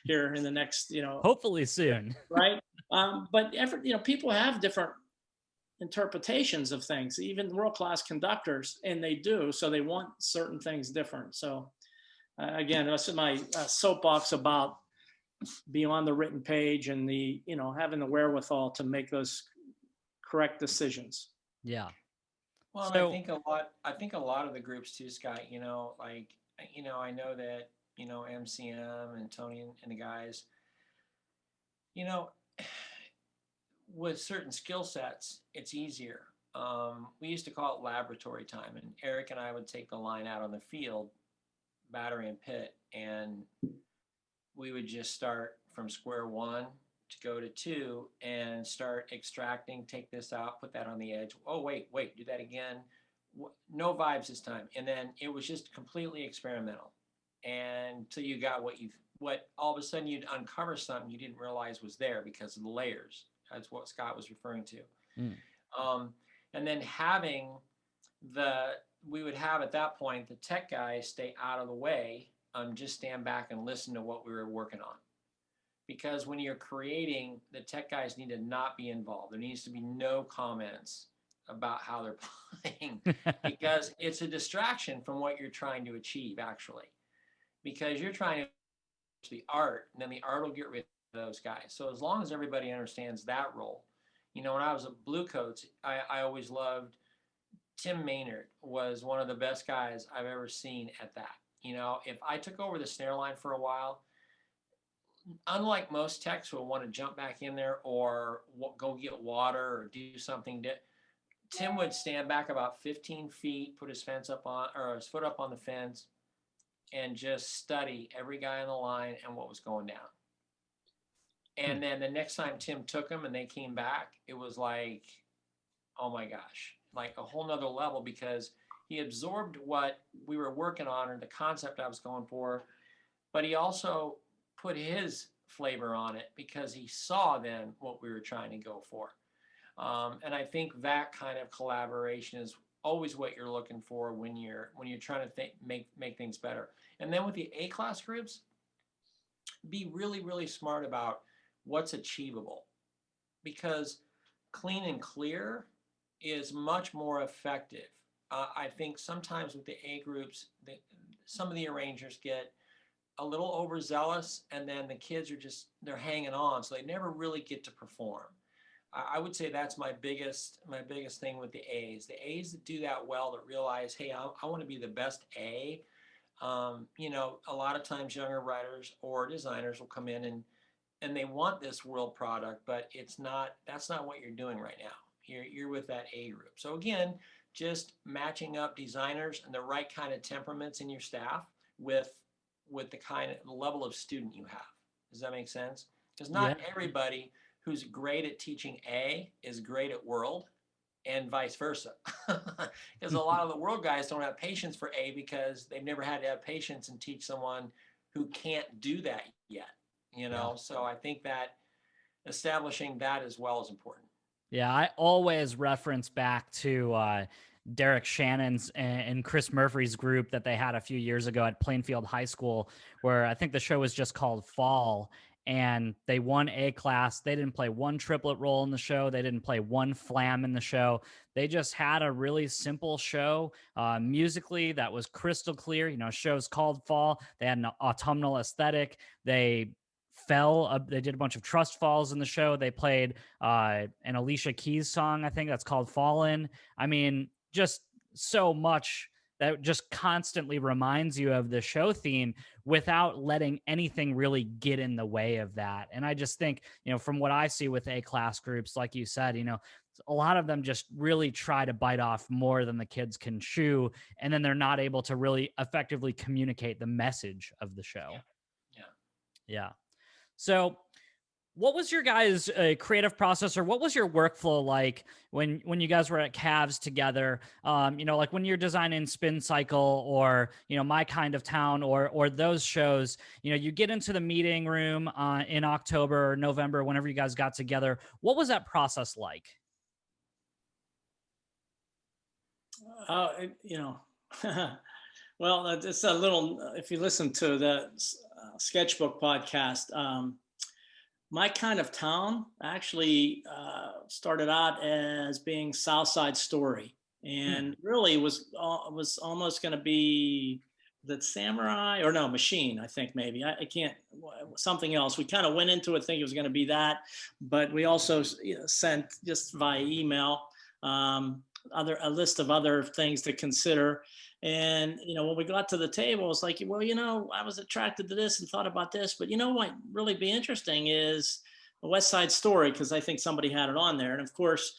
here in the next, hopefully soon. Right. But people have different interpretations of things, even world-class conductors, and they do. So they want certain things different. So again, that's my soapbox about beyond the written page and the, having the wherewithal to make those correct decisions. Yeah. Well, so, I think a lot of the groups too, Scott, I know that, MCM and Tony and the guys, with certain skill sets, it's easier. we used to call it laboratory time, and Eric and I would take the line out on the field, battery and pit, and we would just start from square one to go to two and start extracting, take this out, put that on the edge. Oh, wait, do that again. No vibes this time. And then it was just completely experimental. And till you got what all of a sudden you'd uncover something you didn't realize was there because of the layers. That's what Scott was referring to. And then we would have at that point, the tech guys stay out of the way, just stand back and listen to what we were working on. Because when you're creating, the tech guys need to not be involved. There needs to be no comments about how they're playing because it's a distraction from what you're trying to achieve, actually. Because you're trying to the art, and then the art will get rid of those guys. So as long as everybody understands that role, when I was at Blue Coats, I always loved Tim Maynard was one of the best guys I've ever seen at that. If I took over the snare line for a while, unlike most techs who will want to jump back in there or go get water or do something, Tim would stand back about 15 feet, put his foot up on the fence, and just study every guy on the line and what was going down. And then the next time Tim took them and they came back, it was like, oh my gosh, like a whole nother level, because he absorbed what we were working on or the concept I was going for, but he also put his flavor on it because he saw then what we were trying to go for. And I think that kind of collaboration is always what you're looking for when you're trying to make things better. And then with the A-class groups, be really, really smart about what's achievable, because clean and clear is much more effective. I think sometimes with the A groups, some of the arrangers get a little overzealous, and then the kids they're hanging on, so they never really get to perform. I would say that's my biggest thing with the A's. The A's that do that well, that realize, hey, I want to be the best A. A lot of times younger writers or designers will come in and they want this world product, but that's not what you're doing right now. You're with that A group. So again, just matching up designers and the right kind of temperaments in your staff with the level of student you have. Does that make sense? Because not everybody who's great at teaching A is great at world, and vice versa. Because a lot of the world guys don't have patience for A because they've never had to have patience and teach someone who can't do that yet. So I think that establishing that as well is important. Yeah, I always reference back to Derek Shannon's and Chris Murphy's group that they had a few years ago at Plainfield High School, where I think the show was just called Fall, and they won A class. They didn't play one triplet roll in the show. They didn't play one flam in the show. They just had a really simple show musically that was crystal clear. Show's called Fall. They had an autumnal aesthetic. They did a bunch of trust falls in the show. They played an Alicia Keys song, I think that's called Fallen. I mean, just so much that just constantly reminds you of the show theme without letting anything really get in the way of that. And I just think, from what I see with A-class groups, like you said, a lot of them just really try to bite off more than the kids can chew. And then they're not able to really effectively communicate the message of the show. Yeah. So what was your guys' creative process, or what was your workflow like when you guys were at Cavs together? Like when you're designing Spin Cycle or, My Kind of Town or those shows, you get into the meeting room in October or November, whenever you guys got together. What was that process like? Well, it's a little, if you listen to the Sketchbook podcast, My Kind of Town actually started out as being South Side Story, and really was almost going to be the Samurai, or no, Machine, I think maybe. I can't, something else. We kind of went into it thinking it was going to be that, but we also sent just via email a list of other things to consider. And, when we got to the table, it's like, well, I was attracted to this and thought about this, but what really be interesting is the West Side Story, because I think somebody had it on there. And of course,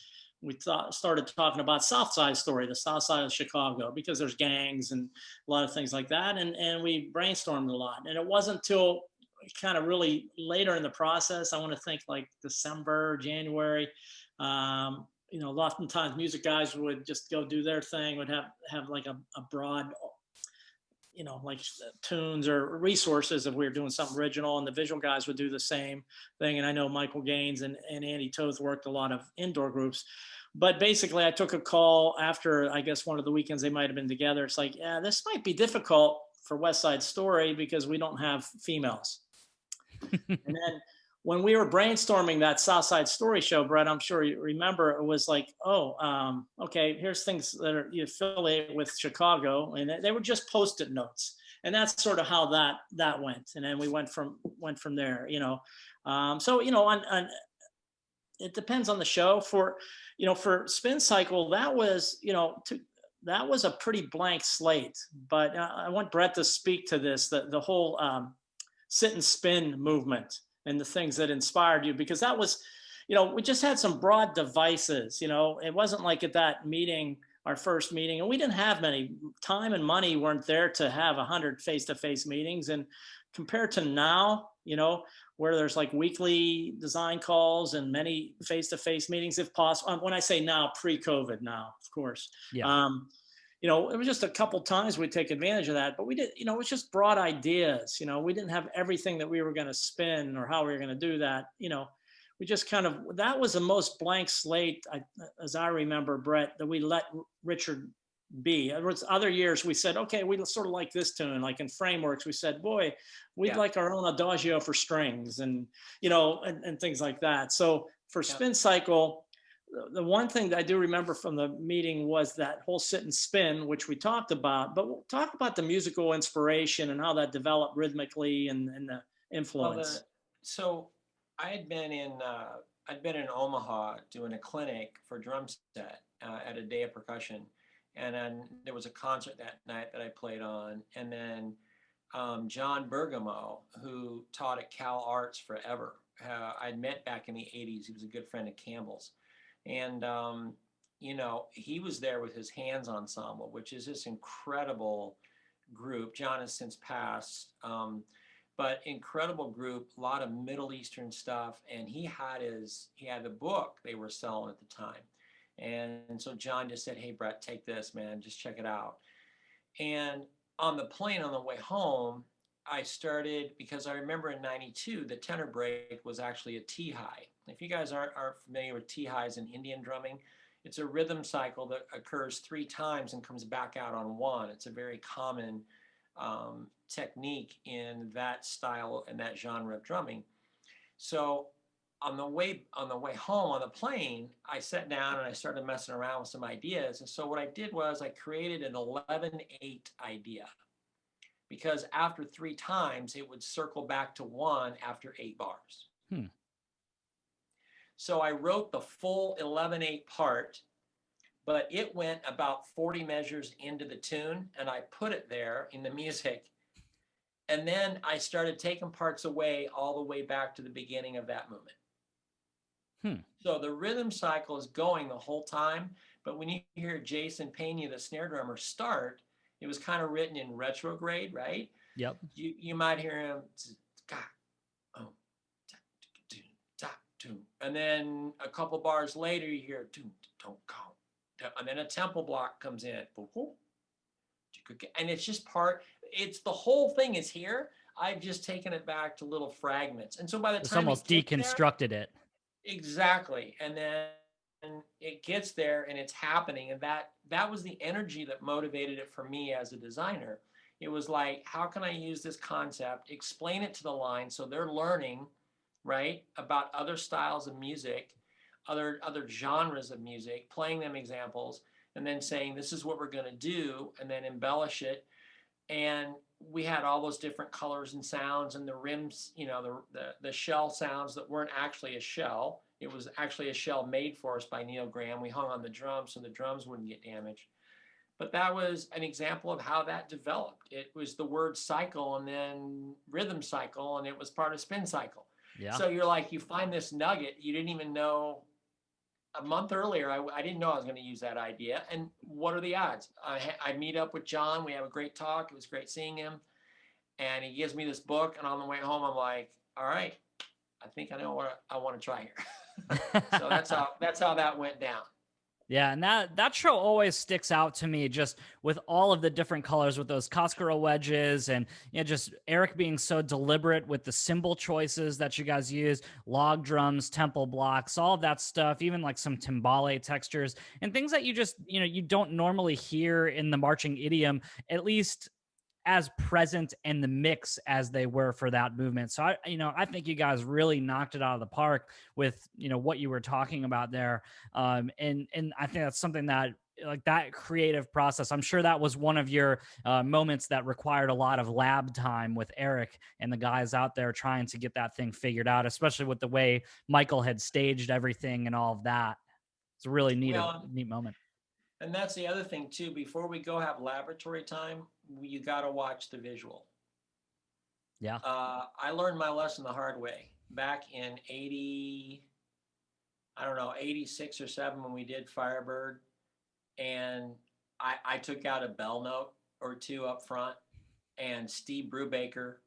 started talking about South Side Story, the South Side of Chicago, because there's gangs and a lot of things like that. And we brainstormed a lot. And it wasn't until kind of really later in the process, I want to think like December, January, oftentimes music guys would just go do their thing, would have like a broad, like tunes or resources if we were doing something original, and the visual guys would do the same thing. And I know Michael Gaines and Andy Toth worked a lot of indoor groups. But basically, I took a call after, I guess, one of the weekends they might have been together. It's like, yeah, this might be difficult for West Side Story because we don't have females. And then when we were brainstorming that South Side Story show, Bret, I'm sure you remember, it was like, okay, here's things that are you affiliate with Chicago, and they were just Post-it notes, and that's sort of how that went, and then we went from there, So it depends on the show. For Spin Cycle, that was that was a pretty blank slate, but I want Bret to speak to this, the whole sit and spin movement and the things that inspired you, because that was, we just had some broad devices, it wasn't like at that meeting, our first meeting, and we didn't have many. Time and money weren't there to have 100 face-to-face meetings. And compared to now, where there's like weekly design calls and many face-to-face meetings, if possible. When I say now, pre-COVID now, of course. Yeah. It was just a couple times we'd take advantage of that, but we did, it was just broad ideas. We didn't have everything that we were going to spin or how we were going to do that. We just that was the most blank slate, as I remember, Bret, that we let Richard be. There was other years we said, okay, we sort of like this tune. Like in Frameworks, we said, boy, we'd like our own adagio for strings and, and things like that. So for Spin Cycle, the one thing that I do remember from the meeting was that whole sit and spin, which we talked about, but we'll talk about the musical inspiration and how that developed rhythmically and the influence. So I'd been in Omaha doing a clinic for drum set at a day of percussion. And then there was a concert that night that I played on. And then John Bergamo, who taught at Cal Arts forever, I'd met back in the 80s. He was a good friend of Campbell's. And, he was there with his Hands Ensemble, which is this incredible group. John has since passed, but incredible group, a lot of Middle Eastern stuff. And he had the book they were selling at the time. And so John just said, hey, Bret, take this, man, just check it out. And on the plane on the way home, I started, because I remember in 92, the tenor break was actually a T-high. If you guys aren't familiar with T-highs in Indian drumming, it's a rhythm cycle that occurs 3 times and comes back out on 1. It's a very common technique in that style and that genre of drumming. So on the way home on the plane, I sat down and I started messing around with some ideas. And so what I did was I created an 11/8 idea, because after 3 times it would circle back to 1 after 8 bars. So I wrote the full 11/8 part, but it went about 40 measures into the tune, and I put it there in the music. And then I started taking parts away all the way back to the beginning of that movement. So the rhythm cycle is going the whole time, but when you hear Jason Pena, the snare drummer, start, it was kind of written in retrograde, right? Yep. You might hear him, and then a couple bars later you hear, and then a tempo block comes in, and it's just the whole thing is here. I've just taken it back to little fragments, and so by the time it's almost deconstructed it. Exactly, and then it gets there and it's happening, and that was the energy that motivated it for me as a designer. It was like, how can I use this concept, explain it to the line so they're learning, right, about other styles of music, other genres of music, playing them examples, and then saying this is what we're going to do, and then embellish it. And we had all those different colors and sounds, and the rims, the shell sounds that weren't actually a shell. It was actually a shell made for us by Neil Graham. We hung on the drums so the drums wouldn't get damaged. But that was an example of how that developed. It was the word cycle and then rhythm cycle, and it was part of Spin Cycle. Yeah. So you're like, you find this nugget you didn't even know a month earlier, I didn't know I was going to use that idea. And what are the odds? I meet up with John. We have a great talk. It was great seeing him. And he gives me this book. And on the way home, I'm like, all right, I think I know what I want to try here. So that's how that went down. Yeah, and that show always sticks out to me, just with all of the different colors, with those Coscaro wedges, and just Eric being so deliberate with the cymbal choices that you guys use, log drums, temple blocks, all of that stuff, even like some timbale textures and things that you just you don't normally hear in the marching idiom, at least as present in the mix as they were for that movement. So I think you guys really knocked it out of the park with, what you were talking about there. And I think that's something that, like, that creative process, I'm sure that was one of your moments that required a lot of lab time with Eric and the guys out there trying to get that thing figured out, especially with the way Michael had staged everything and all of that. It's a really neat moment. And that's the other thing too. Before we go have laboratory time, you got to watch the visual. Yeah. I learned my lesson the hard way back in 86 or 7 when we did Firebird, and I took out a bell note or two up front, and Steve Brubaker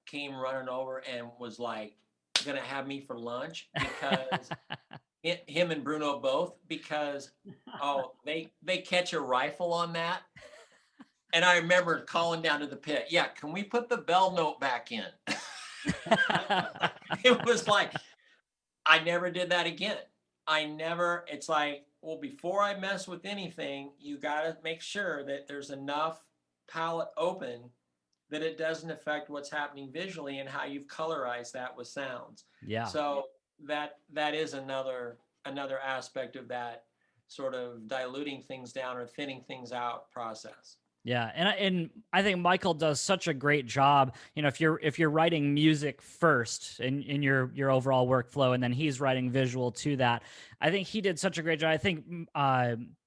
came running over and was like, gonna have me for lunch because him and Bruno both, because they catch a rifle on that. And I remember calling down to the pit, yeah, can we put the bell note back in? It was like, I never did that again. It's like, well, before I mess with anything, you got to make sure that there's enough palette open that it doesn't affect what's happening visually and how you've colorized that with sounds. Yeah. So that is another aspect of that sort of diluting things down or thinning things out process. Yeah, and I think Michael does such a great job. If you're writing music first in your overall workflow, and then he's writing visual to that, I think he did such a great job. I think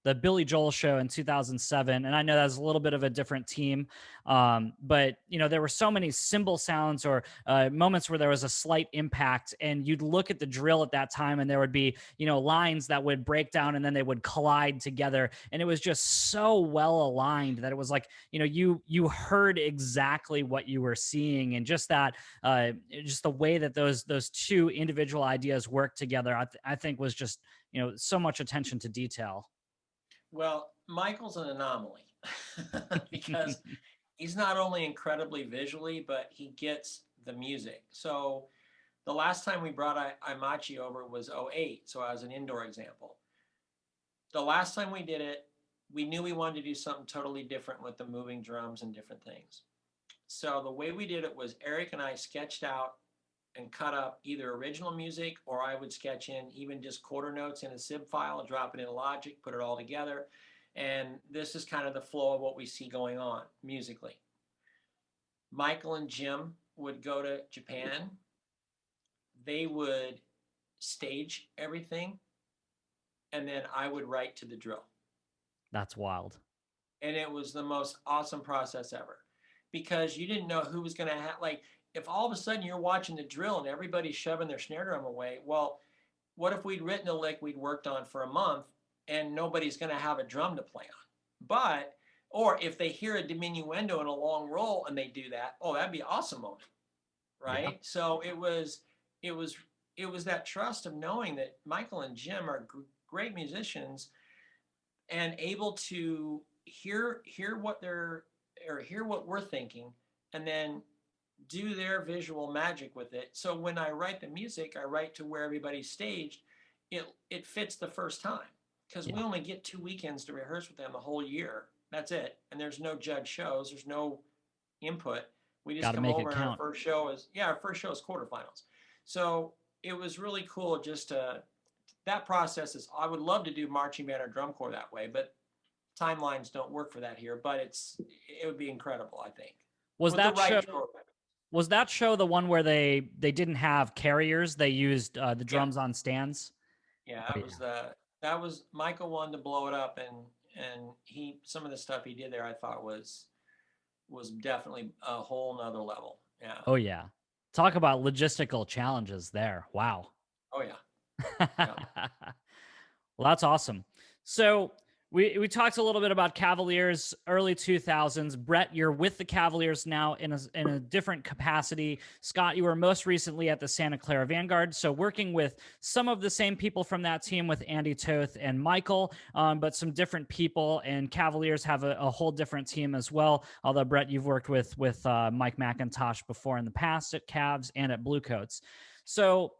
the Billy Joel show in 2007, and I know that's a little bit of a different team, but there were so many cymbal sounds or moments where there was a slight impact, and you'd look at the drill at that time, and there would be lines that would break down, and then they would collide together, and it was just so well aligned that it was like you heard exactly what you were seeing, and just that just the way that those two individual ideas worked together, I think was just so much attention to detail. Well, Michael's an anomaly because he's not only incredibly visually, but he gets the music. So the last time we brought Imachi over was 2008, so as an indoor example. The last time we did it, we knew we wanted to do something totally different with the moving drums and different things. So the way we did it was Eric and I sketched out and cut up either original music, or I would sketch in even just quarter notes in a zip file, drop it in Logic, put it all together. And this is kind of the flow of what we see going on musically. Michael and Jim would go to Japan. They would stage everything, and then I would write to the drill. That's wild. And it was the most awesome process ever, because you didn't know who was going to have, like, if all of a sudden you're watching the drill and everybody's shoving their snare drum away, well, what if we'd written a lick we'd worked on for a month and nobody's going to have a drum to play on? Or if they hear a diminuendo in a long roll and they do that, that'd be awesome moment, right? Yeah. So it was that trust of knowing that Michael and Jim are great musicians and able to hear what we're thinking, and then do their visual magic with it. So when I write the music, I write to where everybody's staged. It fits the first time, because we only get 2 weekends to rehearse with them the whole year. That's it. And there's no judge shows. There's no input. We just come over, and our first show is quarterfinals. So it was really cool that process is, I would love to do marching band or drum corps that way, but timelines don't work for that here, but it would be incredible, I think. Was that show the one where they didn't have carriers? They used the drums on stands? Yeah, that was Michael wanted to blow it up, and some of the stuff he did there I thought was definitely a whole nother level. Yeah. Oh yeah. Talk about logistical challenges there. Wow. Oh yeah. Yeah. Well, that's awesome. So we talked a little bit about Cavaliers early 2000s. Bret, you're with the Cavaliers now in a different capacity. Scott, you were most recently at the Santa Clara Vanguard, so working with some of the same people from that team with Andy Toth and Michael, but some different people. And Cavaliers have a whole different team as well. Although Bret, you've worked with Mike McIntosh before in the past at Cavs and at Bluecoats. So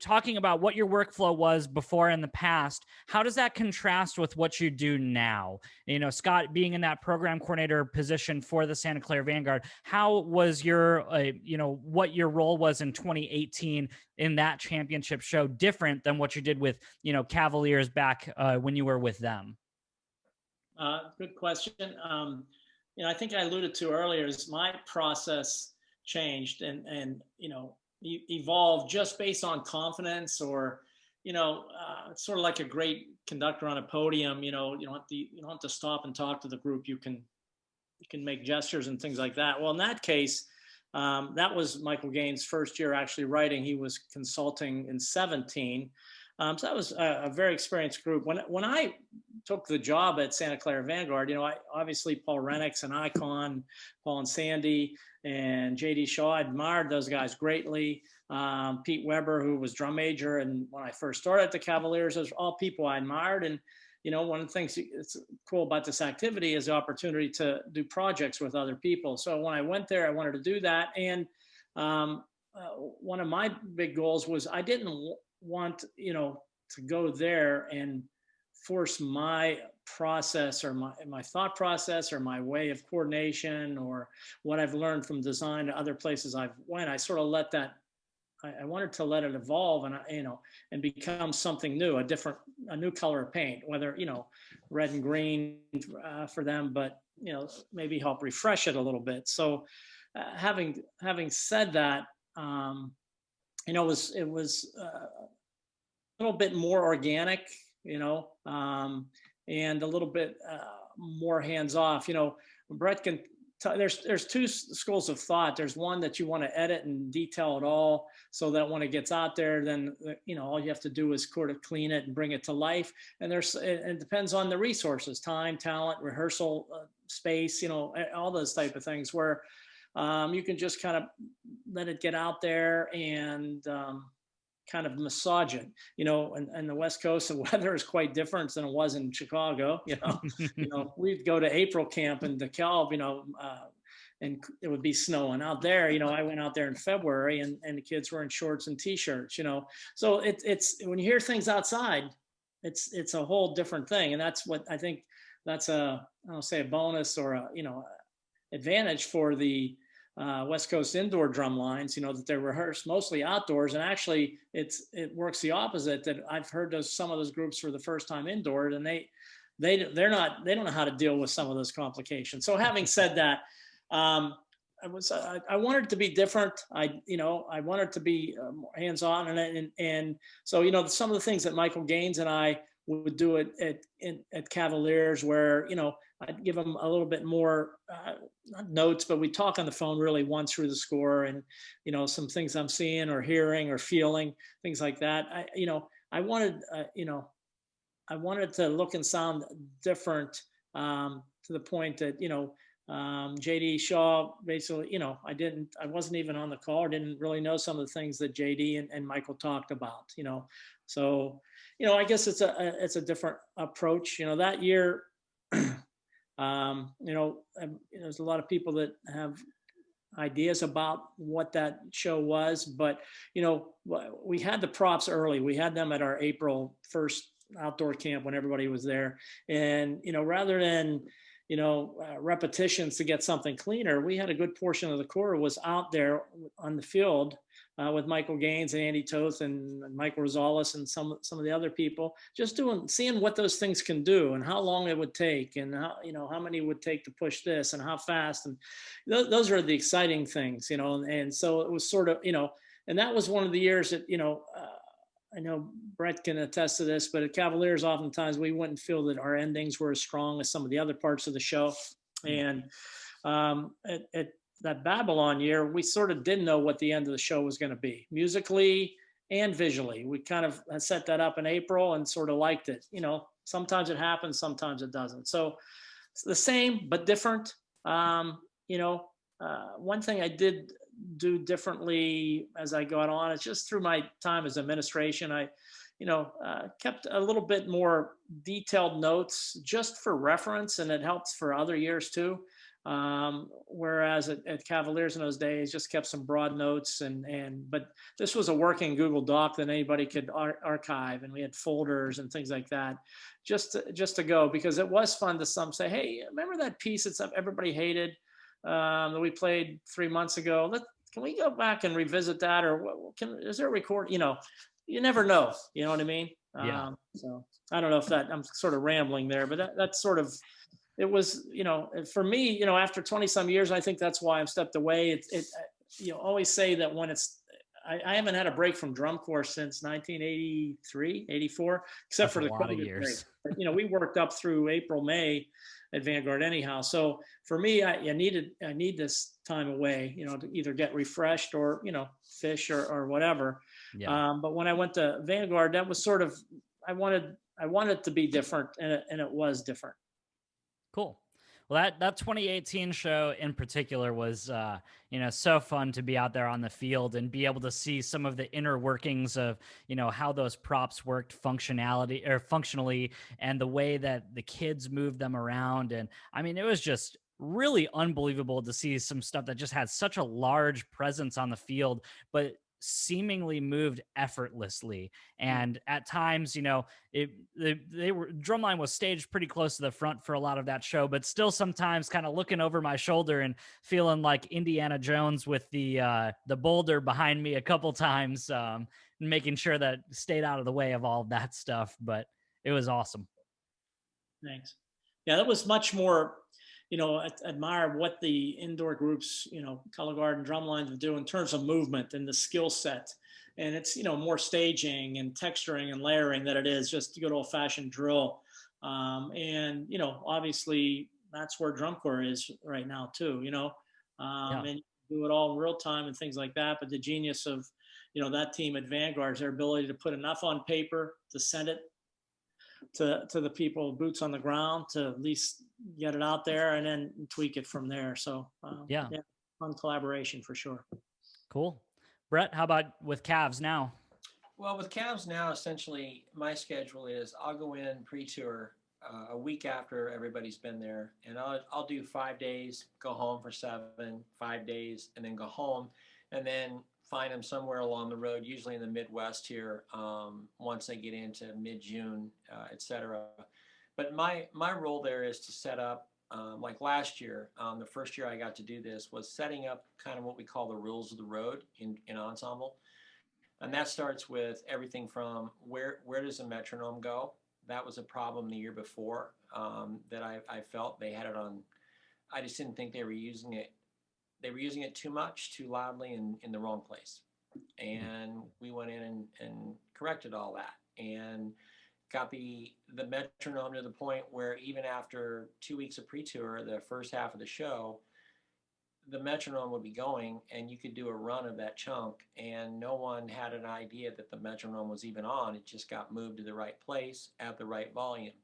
talking about what your workflow was before in the past, how does that contrast with what you do now? You know, Scott, being in that program coordinator position for the Santa Clara Vanguard, how was your, what your role was in 2018 in that championship show different than what you did with, Cavaliers back when you were with them? Good question. I think I alluded to earlier is my process changed and evolved just based on confidence or, it's sort of like a great conductor on a podium. You don't have to stop and talk to the group. You can make gestures and things like that. Well, in that case, that was Michael Gaines' first year actually writing. He was consulting in 2017. So that was a very experienced group. When I took the job at Santa Clara Vanguard, obviously Paul Rennick's an icon, Paul and Sandy and JD Shaw, I admired those guys greatly. Pete Weber, who was drum major, and when I first started at the Cavaliers, those were all people I admired. And one of the things that's cool about this activity is the opportunity to do projects with other people. So when I went there, I wanted to do that. And one of my big goals was I didn't want to go there and force my process or my thought process or my way of coordination or what I've learned from design to other places I've went. I sort of let that. I wanted to let it evolve and become something new, a new color of paint, whether red and green for them, but maybe help refresh it a little bit. So having said that, it was a little bit more organic, and a little bit more hands off. Bret can. There's two schools of thought. There's one that you want to edit and detail it all so that when it gets out there, then all you have to do is sort of clean it and bring it to life. And it depends on the resources, time, talent, rehearsal, space, all those type of things where you can just kind of let it get out there and kind of massage it, and the West Coast, the weather is quite different than it was in Chicago. We'd go to April camp in DeKalb, and it would be snowing out there. I went out there in February and the kids were in shorts and t-shirts, so it's when you hear things outside, it's a whole different thing. And that's what I think that's I don't say a bonus or a, advantage for the West Coast indoor drum lines, that they rehearse mostly outdoors, and actually it works the opposite. That I've heard some of those groups for the first time indoors, and they don't know how to deal with some of those complications. So having said that, I wanted it to be different. I wanted to be hands on, and so some of the things that Michael Gaines and I would do at Cavaliers, where I'd give them a little bit more not notes, but we talk on the phone really once through the score, and some things I'm seeing or hearing or feeling, things like that. I wanted I wanted to look and sound different, to the point that JD Shaw basically I wasn't even on the call or didn't really know some of the things that JD and Michael talked about. So I guess it's a different approach. That year. There's a lot of people that have ideas about what that show was, but we had the props early. We had them at our April 1st outdoor camp when everybody was there, and rather than repetitions to get something cleaner, we had a good portion of the Corps was out there on the field with Michael Gaines and Andy Toth and Michael Rosales and some of the other people, just seeing what those things can do and how long it would take, and how many it would take to push this and how fast, and those are the exciting things, and so it was sort of, and that was one of the years that I know Bret can attest to this, but at Cavaliers, oftentimes we wouldn't feel that our endings were as strong as some of the other parts of the show. And at that Babylon year, we sort of didn't know what the end of the show was going to be musically and visually. We kind of set that up in April and sort of liked it. Sometimes it happens, sometimes it doesn't. So it's the same but different. One thing I did do differently as I got on, it's just through my time as administration, I kept a little bit more detailed notes just for reference, and it helps for other years too. Whereas at Cavaliers in those days, just kept some broad notes, but this was a working Google Doc that anybody could archive, and we had folders and things like that, just to go, because it was fun to some say, hey, remember that piece that everybody hated that we played 3 months ago? Can we go back and revisit that, or is there a record? You never know. You know what I mean? Yeah. So I don't know if I'm sort of rambling there, but that's sort of, it was, for me, after 20 some years, I think that's why I've stepped away. Always say that when I haven't had a break from drum corps since 1983, 84, except That's for the a lot of COVID years. break. But, we worked up through April, May at Vanguard anyhow. So for me, I need this time away, to either get refreshed or, fish or whatever. Yeah. But when I went to Vanguard, that was sort of, I wanted it to be different, and it was different. Cool. Well, that 2018 show in particular was, so fun to be out there on the field and be able to see some of the inner workings of, how those props worked functionally, and the way that the kids moved them around. And I mean, it was just really unbelievable to see some stuff that just had such a large presence on the field, but seemingly moved effortlessly. And at times, drumline was staged pretty close to the front for a lot of that show, but still sometimes kind of looking over my shoulder and feeling like Indiana Jones with the boulder behind me a couple times, making sure that it stayed out of the way of all of that stuff. But it was awesome. Thanks. Yeah, that was much more, admire what the indoor groups, color guard and drumlines would do in terms of movement and the skill set. And it's, more staging and texturing and layering than it is just good old fashioned drill. And, obviously that's where drum corps is right now too, and do it all in real time and things like that. But the genius of, that team at Vanguard is their ability to put enough on paper to send it to the people, boots on the ground, to at least get it out there and then tweak it from there. So yeah, fun collaboration for sure. Cool. Bret, how about with Cavs now? Well, with Cavs now, essentially my schedule is I'll go in pre-tour a week after everybody's been there, and I'll do 5 days, go home for 7, 5 days, and then go home, and then find them somewhere along the road, usually in the Midwest here, once they get into mid-June, etc. But my role there is to set up, like last year, the first year I got to do this was setting up kind of what we call the rules of the road in ensemble. And that starts with everything from where does the metronome go? That was a problem the year before, that I felt they had it on. I just didn't think they were using it. They were using it too much, too loudly, in the wrong place. And we went in and corrected all that, and got the metronome to the point where even after 2 weeks of pre-tour, the first half of the show, the metronome would be going, and you could do a run of that chunk, and no one had an idea that the metronome was even on. It just got moved to the right place at the right volume.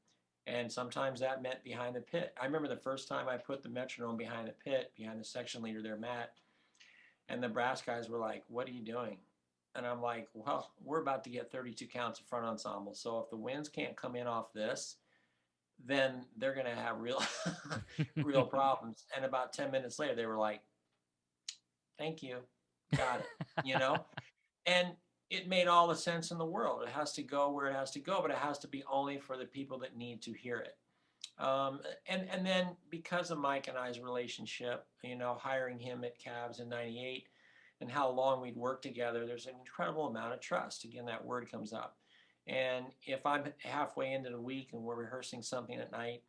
And sometimes that meant behind the pit. I remember the first time I put the metronome behind the pit, behind the section leader there, Matt, and the brass guys were like, "What are you doing?" And I'm like, "Well, we're about to get 32 counts of front ensemble. So if the winds can't come in off this, then they're going to have real problems." And about 10 minutes later, they were like, "Thank you. Got it." And it made all the sense in the world. It has to go where it has to go, but it has to be only for the people that need to hear it. And then because of Mike and I's relationship, hiring him at Cavs in '98 and how long we'd worked together, there's an incredible amount of trust. Again, that word comes up. And if I'm halfway into the week and we're rehearsing something at night,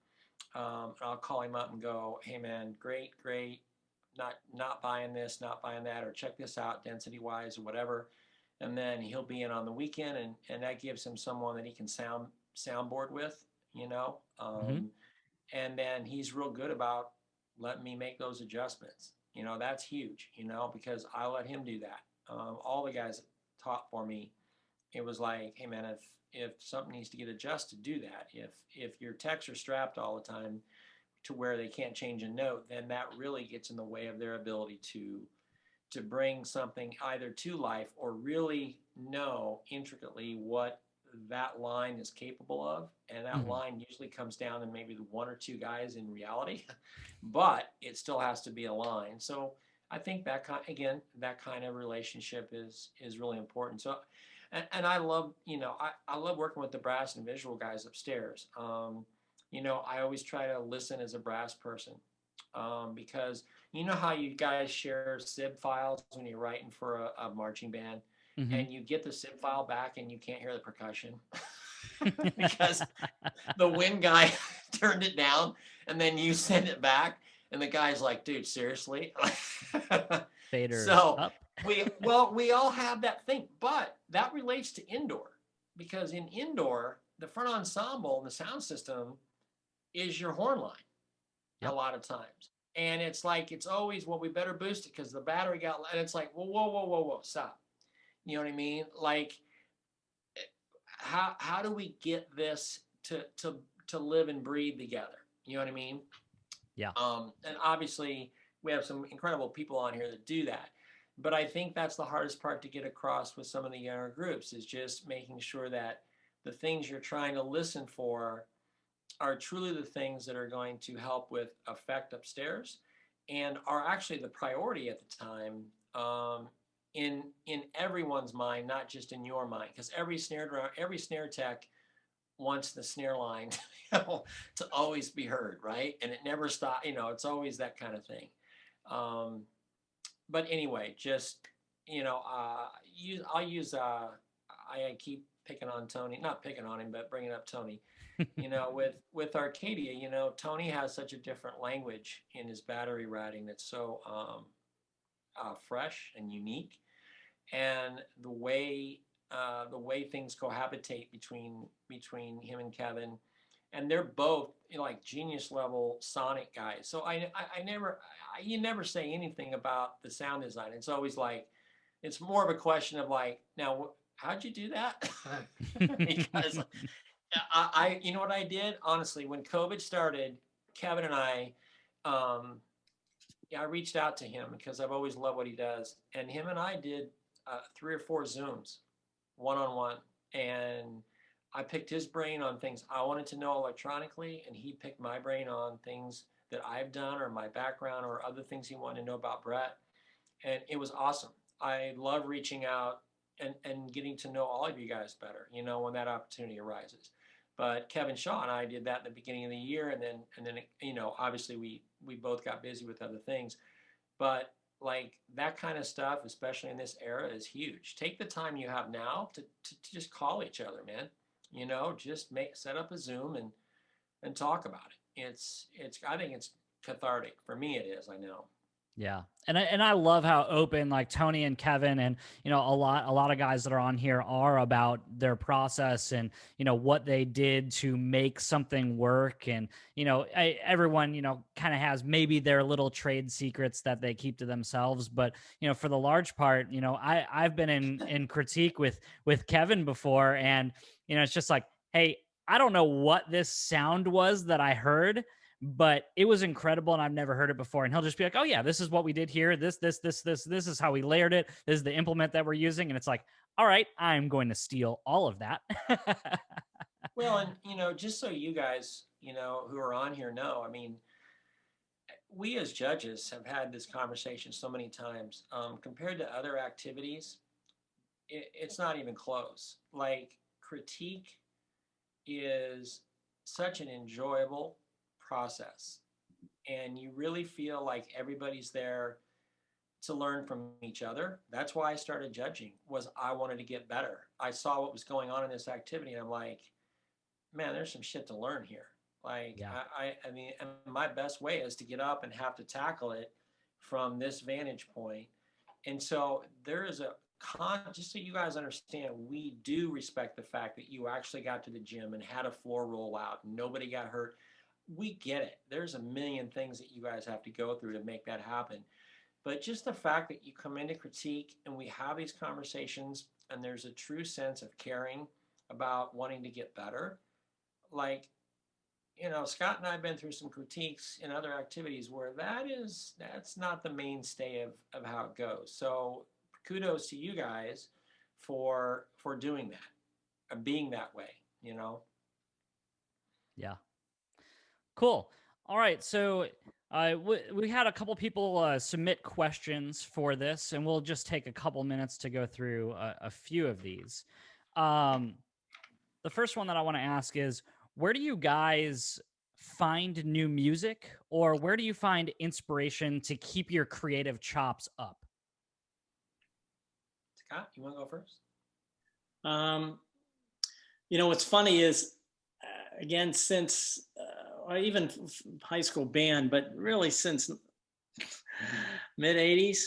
I'll call him up and go, "Hey man, great, not buying this, not buying that, or check this out density wise or whatever." And then he'll be in on the weekend, and that gives him someone that he can soundboard with, and then he's real good about letting me make those adjustments. That's huge, because I let him do that. All the guys taught for me, It was like, hey man, if something needs to get adjusted, do that. If your techs are strapped all the time to where they can't change a note, then that really gets in the way of their ability to bring something either to life or really know intricately what that line is capable of. And that line usually comes down to maybe the one or two guys in reality, but it still has to be a line. So I think that kind of relationship is really important. So, and I love, I love working with the brass and visual guys upstairs. I always try to listen as a brass person, because you know how you guys share SIB files when you're writing for a marching band, and you get the SIB file back and you can't hear the percussion because the wind guy turned it down, and then you send it back, and the guy's like, "Dude, seriously?" Faders So up. we all have that thing, but that relates to indoor, because in indoor, the front ensemble and the sound system is your horn line a lot of times. And it's like, it's always, well, we better boost it because the battery got, and it's like, whoa, whoa, whoa, whoa, whoa, stop. You know what I mean? Like, how do we get this to live and breathe together? You know what I mean? Yeah. And obviously we have some incredible people on here that do that. But I think that's the hardest part to get across with some of the younger groups, is just making sure that the things you're trying to listen for are truly the things that are going to help with effect upstairs, and are actually the priority at the time, in everyone's mind, not just in your mind, because every snare tech wants the snare line to always be heard, right? And it never stops. It's always that kind of thing. But anyway, just I'll use I keep picking on Tony, not picking on him, but bringing up Tony. With Arcadia, Tony has such a different language in his battery routing that's so fresh and unique, and the way things cohabitate between him and Kevin, and they're both like genius level sonic guys. So you never say anything about the sound design. It's always like, it's more of a question of like, now how'd you do that? Because you know what I did? Honestly, when COVID started, Kevin and I reached out to him because I've always loved what he does. And him and I did 3 or 4 Zooms, one-on-one. And I picked his brain on things I wanted to know electronically, and he picked my brain on things that I've done or my background or other things he wanted to know about Bret. And it was awesome. I love reaching out and getting to know all of you guys better, when that opportunity arises. But Kevin Shaw and I did that in the beginning of the year, and then obviously we both got busy with other things. But like that kind of stuff, especially in this era, is huge. Take the time you have now to just call each other, man. Just set up a Zoom and talk about it. It's I think it's cathartic. For me it is, I know. Yeah. And I love how open like Tony and Kevin and a lot of guys that are on here are about their process and what they did to make something work. And everyone kind of has maybe their little trade secrets that they keep to themselves, but for the large part, I've been in critique with Kevin before, and it's just like, hey, I don't know what this sound was that I heard, but it was incredible and I've never heard it before. And he'll just be like, oh yeah, this is what we did here. This is how we layered it. This is the implement that we're using. And it's like, all right, I'm going to steal all of that. Well, and just so you guys, who are on here know, I mean, we as judges have had this conversation so many times. Compared to other activities, it's not even close. Like, critique is such an enjoyable process, and you really feel like everybody's there to learn from each other. That's why I started judging, was I wanted to get better. I saw what was going on in this activity, and I'm like, man, there's some shit to learn here. Like, yeah. I mean, and my best way is to get up and have to tackle it from this vantage point. And so there is just so you guys understand, we do respect the fact that you actually got to the gym and had a floor rollout and nobody got hurt. We get it. There's a million things that you guys have to go through to make that happen. But just the fact that you come into critique and we have these conversations and there's a true sense of caring about wanting to get better. Like, Scott and I have been through some critiques in other activities where that's not the mainstay of how it goes. So kudos to you guys for doing that, being that way, Yeah. Cool. All right. So we had a couple people submit questions for this, and we'll just take a couple minutes to go through a few of these. The first one that I want to ask is, where do you guys find new music, or where do you find inspiration to keep your creative chops up? Scott, you want to go first? What's funny is, again, since even high school band, but really since mid 80s,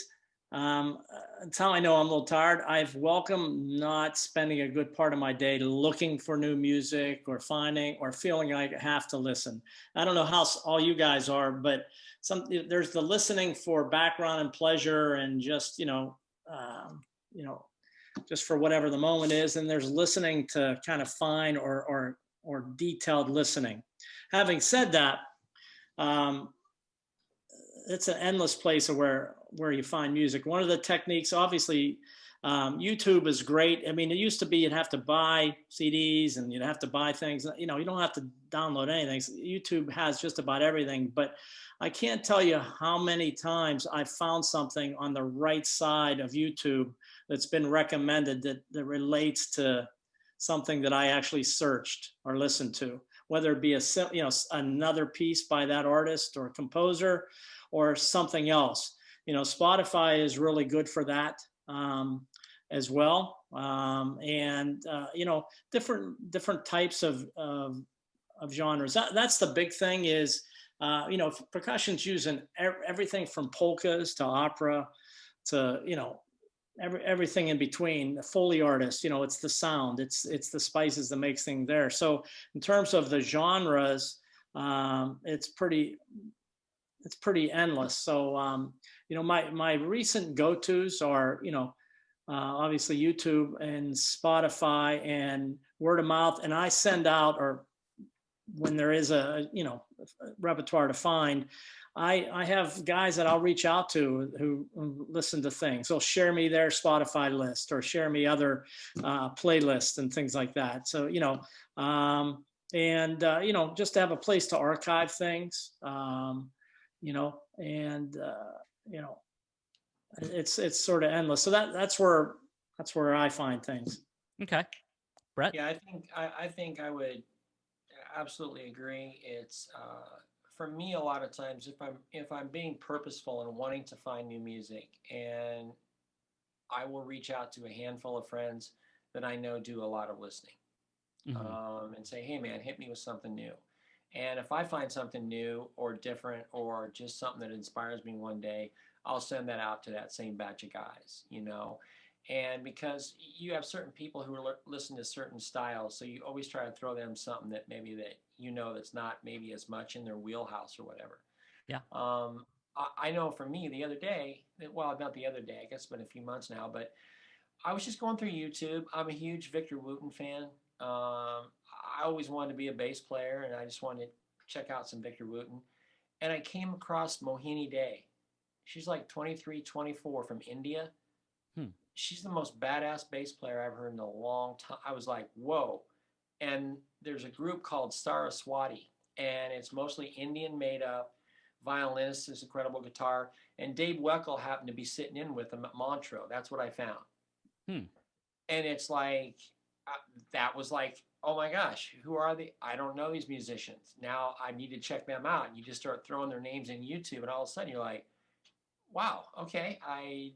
that's how I know I'm a little tired. I've welcomed not spending a good part of my day looking for new music or finding or feeling like I have to listen. I don't know how all you guys are, but there's the listening for background and pleasure and just, just for whatever the moment is. And there's listening to kind of fine or detailed listening. Having said that, it's an endless place of where you find music. One of the techniques, obviously, YouTube is great. I mean, it used to be you'd have to buy CDs and you'd have to buy things. You don't have to download anything. YouTube has just about everything. But I can't tell you how many times I've found something on the right side of YouTube that's been recommended that relates to something that I actually searched or listened to, whether it be another piece by that artist or composer or something else. Spotify is really good for that as well. Different types of genres. That's the big thing is, percussion's using everything from polkas to opera to, everything in between. The Foley artist, it's the sound, it's the spices that makes things there. So in terms of the genres, it's pretty endless. So, my recent go-tos are, obviously YouTube and Spotify and word of mouth. And I send out, or when there is a repertoire to find, I have guys that I'll reach out to who listen to things. They'll share me their Spotify list or share me other playlists and things like that. So, just to have a place to archive things, it's sort of endless. So that's where I find things. Okay. Bret? Yeah, I think I would absolutely agree. It's for me, a lot of times if I'm being purposeful and wanting to find new music, and I will reach out to a handful of friends that I know do a lot of listening, and say, hey man, hit me with something new. And if I find something new or different or just something that inspires me one day, I'll send that out to that same batch of guys, And because you have certain people who listen to certain styles, so you always try to throw them something that maybe that's not maybe as much in their wheelhouse or whatever. Yeah. I know for me the other day, well, not the other day, I guess it's been a few months now, but I was just going through YouTube. I'm a huge Victor Wooten fan. I always wanted to be a bass player, and I just wanted to check out some Victor Wooten. And I came across Mohini Day. She's like 23, 24 from India. She's the most badass bass player I've heard in a long time. I was like, whoa. And there's a group called Saraswati, and it's mostly Indian made up. Violinist, this incredible guitar. And Dave Weckl happened to be sitting in with them at Montreux. That's what I found. And it's like, that was like, oh my gosh, who are they? I don't know these musicians. Now I need to check them out. And you just start throwing their names in YouTube, and all of a sudden you're like, wow, okay, I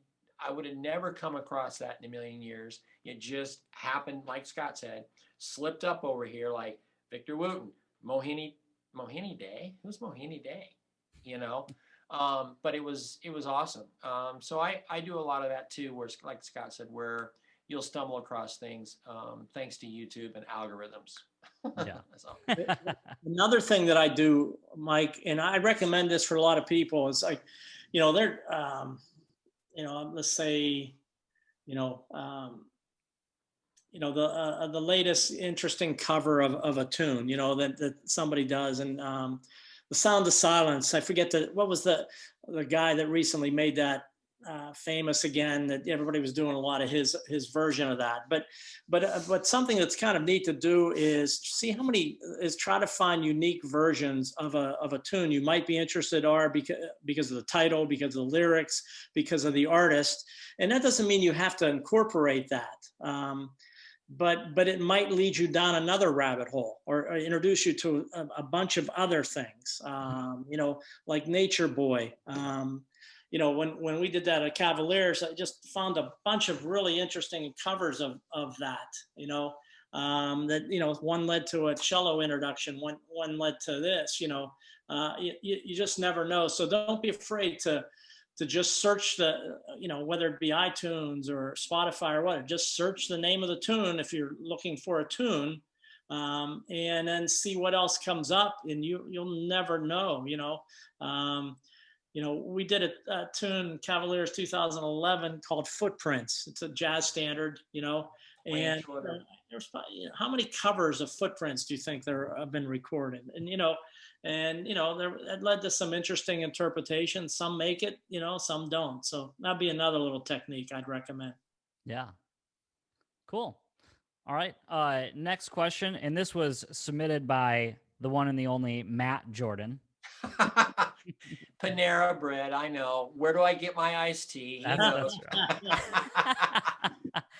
would have never come across that in a million years. It just happened, like Scott said, slipped up over here like Victor Wooten, Mohini Day. Who's Mohini Day? But it was awesome. So I do a lot of that too, where, like Scott said, where you'll stumble across things thanks to YouTube and algorithms. Yeah. Another thing that I do, Mike, and I recommend this for a lot of people, is like, they're, let's say, the latest interesting cover of a tune, that somebody does, and the Sound of Silence. I forget what was the guy that recently made that famous again, that everybody was doing a lot of his version of that. But something that's kind of neat to do is try to find unique versions of a tune you might be interested in, because of the title, because of the lyrics, because of the artist. And that doesn't mean you have to incorporate that. But it might lead you down another rabbit hole, or introduce you to a bunch of other things, like Nature Boy. When we did that at Cavaliers, I just found a bunch of really interesting covers of that, one led to a cello introduction, one led to this, you just never know. So don't be afraid to just search whether it be iTunes or Spotify or whatever, just search the name of the tune if you're looking for a tune, and then see what else comes up, and you'll never know. We did a tune, Cavaliers 2011, called Footprints. It's a jazz standard, and there's how many covers of Footprints do you think there have been recorded? And it led to some interesting interpretations. Some make it, some don't. So that'd be another little technique I'd recommend. Yeah. Cool. All right. Next question. And this was submitted by the one and the only Matt Jordan. Panera Bread, I know. Where do I get my iced tea? That's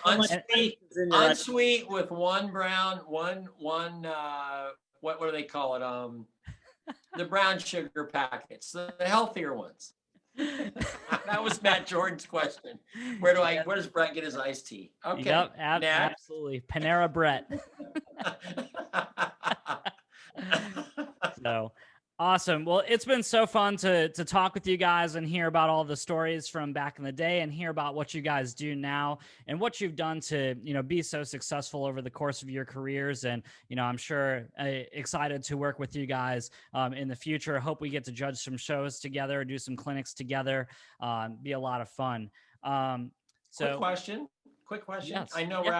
right. Unsweet with one brown, one what do they call it? The brown sugar packets, the healthier ones. That was Matt Jordan's question. Where does Bret get his iced tea? Okay. Yep, absolutely. Panera Bret. So awesome. Well, it's been so fun to talk with you guys and hear about all the stories from back in the day, and hear about what you guys do now and what you've done to, be so successful over the course of your careers. And, I'm sure excited to work with you guys in the future. Hope we get to judge some shows together, do some clinics together, be a lot of fun. Quick question. Yes. I know we're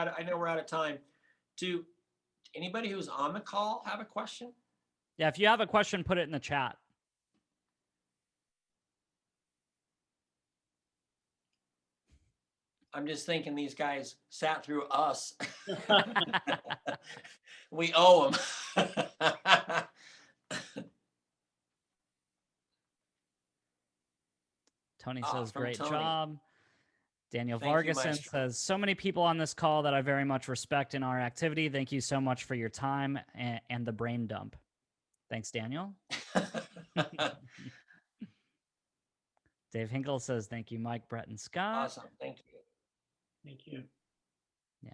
out of time. Do anybody who's on the call have a question? Yeah, if you have a question, put it in the chat. I'm just thinking these guys sat through us. We owe them. Tony says, great Tony. Job. Daniel Thank you, Vargason says, so many people on this call that I very much respect in our activity. Thank you so much for your time and the brain dump. Thanks, Daniel. Dave Hinkle says, thank you, Mike, Bret, and Scott. Awesome. Thank you. Thank you. Yeah.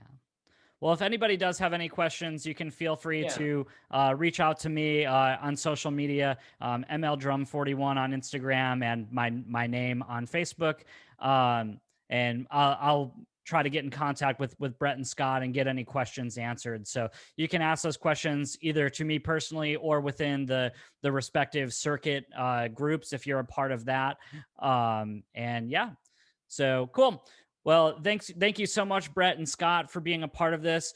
Well, if anybody does have any questions, you can feel free to reach out to me on social media, MLDrum41 on Instagram, and my name on Facebook. And I'll try to get in contact with Bret and Scott and get any questions answered. So you can ask those questions either to me personally or within the respective circuit groups if you're a part of that. And yeah, so cool. Well, thank you so much, Bret and Scott, for being a part of this.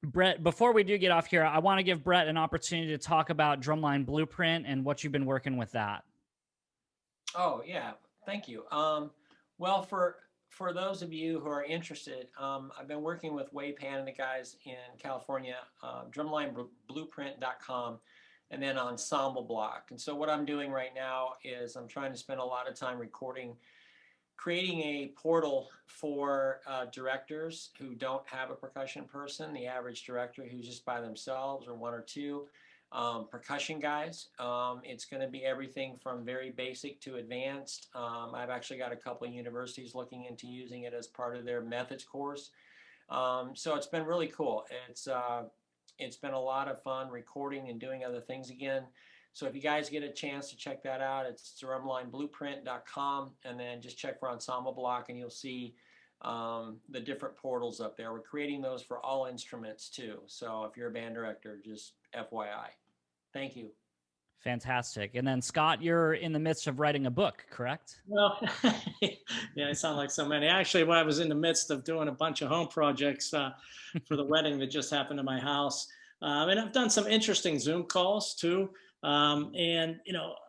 Bret, before we do get off here, I want to give Bret an opportunity to talk about Drumline Blueprint and what you've been working with that. Oh, yeah. Thank you. Well, for those of you who are interested, I've been working with Wade Pan and the guys in California, drumlineblueprint.com, and then Ensemble Block. And so what I'm doing right now is I'm trying to spend a lot of time creating a portal for directors who don't have a percussion person, the average director who's just by themselves or one or two. Percussion guys. It's going to be everything from very basic to advanced. I've actually got a couple of universities looking into using it as part of their methods course. So it's been really cool. It's been a lot of fun recording and doing other things again. So if you guys get a chance to check that out, it's drumlineblueprint.com, and then just check for Ensemble Block and you'll see the different portals up there. We're creating those for all instruments too. So if you're a band director, just FYI. Thank you. Fantastic. And then Scott, you're in the midst of writing a book, correct? Well, yeah, I sound like so many. Actually, when I was in the midst of doing a bunch of home projects for the wedding that just happened in my house, and I've done some interesting Zoom calls too. And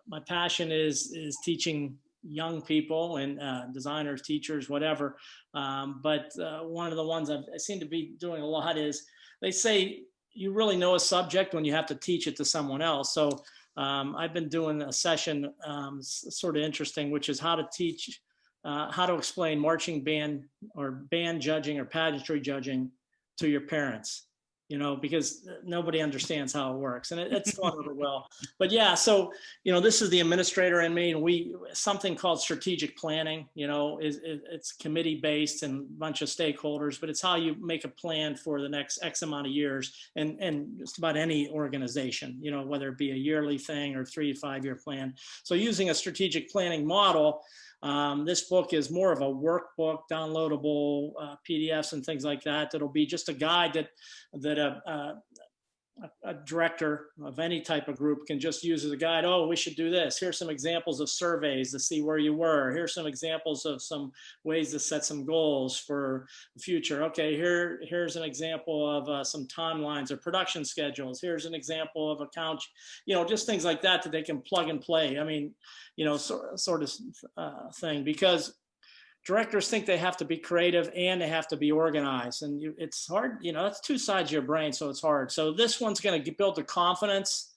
my passion is teaching young people and designers, teachers, whatever. But one of the ones I seem to be doing a lot is they say you really know a subject when you have to teach it to someone else. So I've been doing a session, sort of interesting, which is how to teach, how to explain marching band or band judging or pageantry judging to your parents, because nobody understands how it works, and it's taught really well. But yeah, so this is the administrator in me, and something called strategic planning. It's committee based and a bunch of stakeholders, but it's how you make a plan for the next X amount of years, and just about any organization, whether it be a yearly thing or 3 to 5 year plan. So using a strategic planning model. This book is more of a workbook, downloadable PDFs and things like that. That'll be just a guide that a director of any type of group can just use as a guide. Oh, we should do this. Here's some examples of surveys to see where you were. Here's some examples of some ways to set some goals for the future. Okay, here's an example of some timelines or production schedules. Here's an example of account, just things like that they can plug and play. I mean, sort of thing, because directors think they have to be creative and they have to be organized, and it's hard. That's two sides of your brain, so it's hard. So this one's going to build the confidence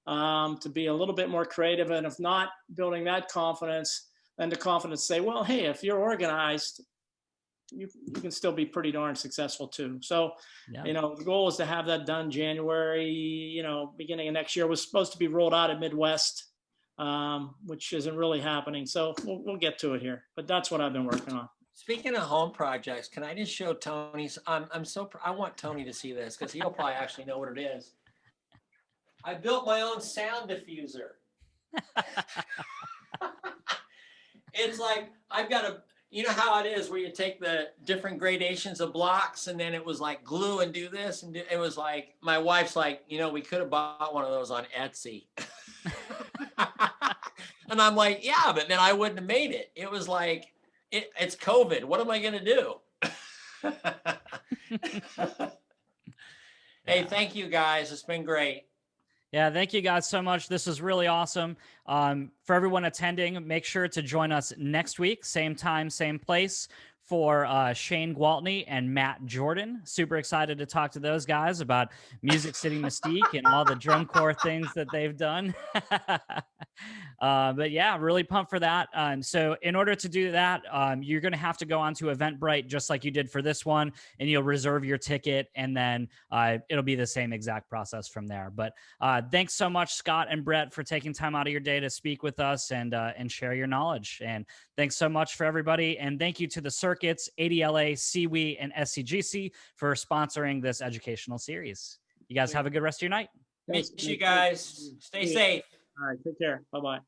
to be a little bit more creative, and if not building that confidence, then the confidence say, well, hey, if you're organized, you can still be pretty darn successful too. So, Yeah. The goal is to have that done January, beginning of next year. It was supposed to be rolled out at Midwest, which isn't really happening. So we'll get to it here, but that's what I've been working on. Speaking of home projects, can I just show Tony's? I want Tony to see this because he'll probably actually know what it is. I built my own sound diffuser. It's like, I've got how it is where you take the different gradations of blocks and then it was like glue and do this. And it was like, my wife's like, we could have bought one of those on Etsy. And I'm like, yeah, but then I wouldn't have made it. It was like, it's COVID. What am I going to do? Hey, thank you guys. It's been great. Yeah, thank you guys so much. This is really awesome. For everyone attending, make sure to join us next week, same time, same place, for Shane Gwaltney and Matt Jordan. Super excited to talk to those guys about Music City Mystique and all the drum corps things that they've done. But yeah, really pumped for that. So in order to do that, you're going to have to go onto Eventbrite just like you did for this one, and you'll reserve your ticket, and then it'll be the same exact process from there. But thanks so much, Scott and Bret, for taking time out of your day to speak with us and share your knowledge. And thanks so much for everybody. And thank you to the circuits, ADLA, CWE, and SCGC for sponsoring this educational series. You guys have a good rest of your night. Miss you guys. Stay safe. All right. Take care. Bye-bye.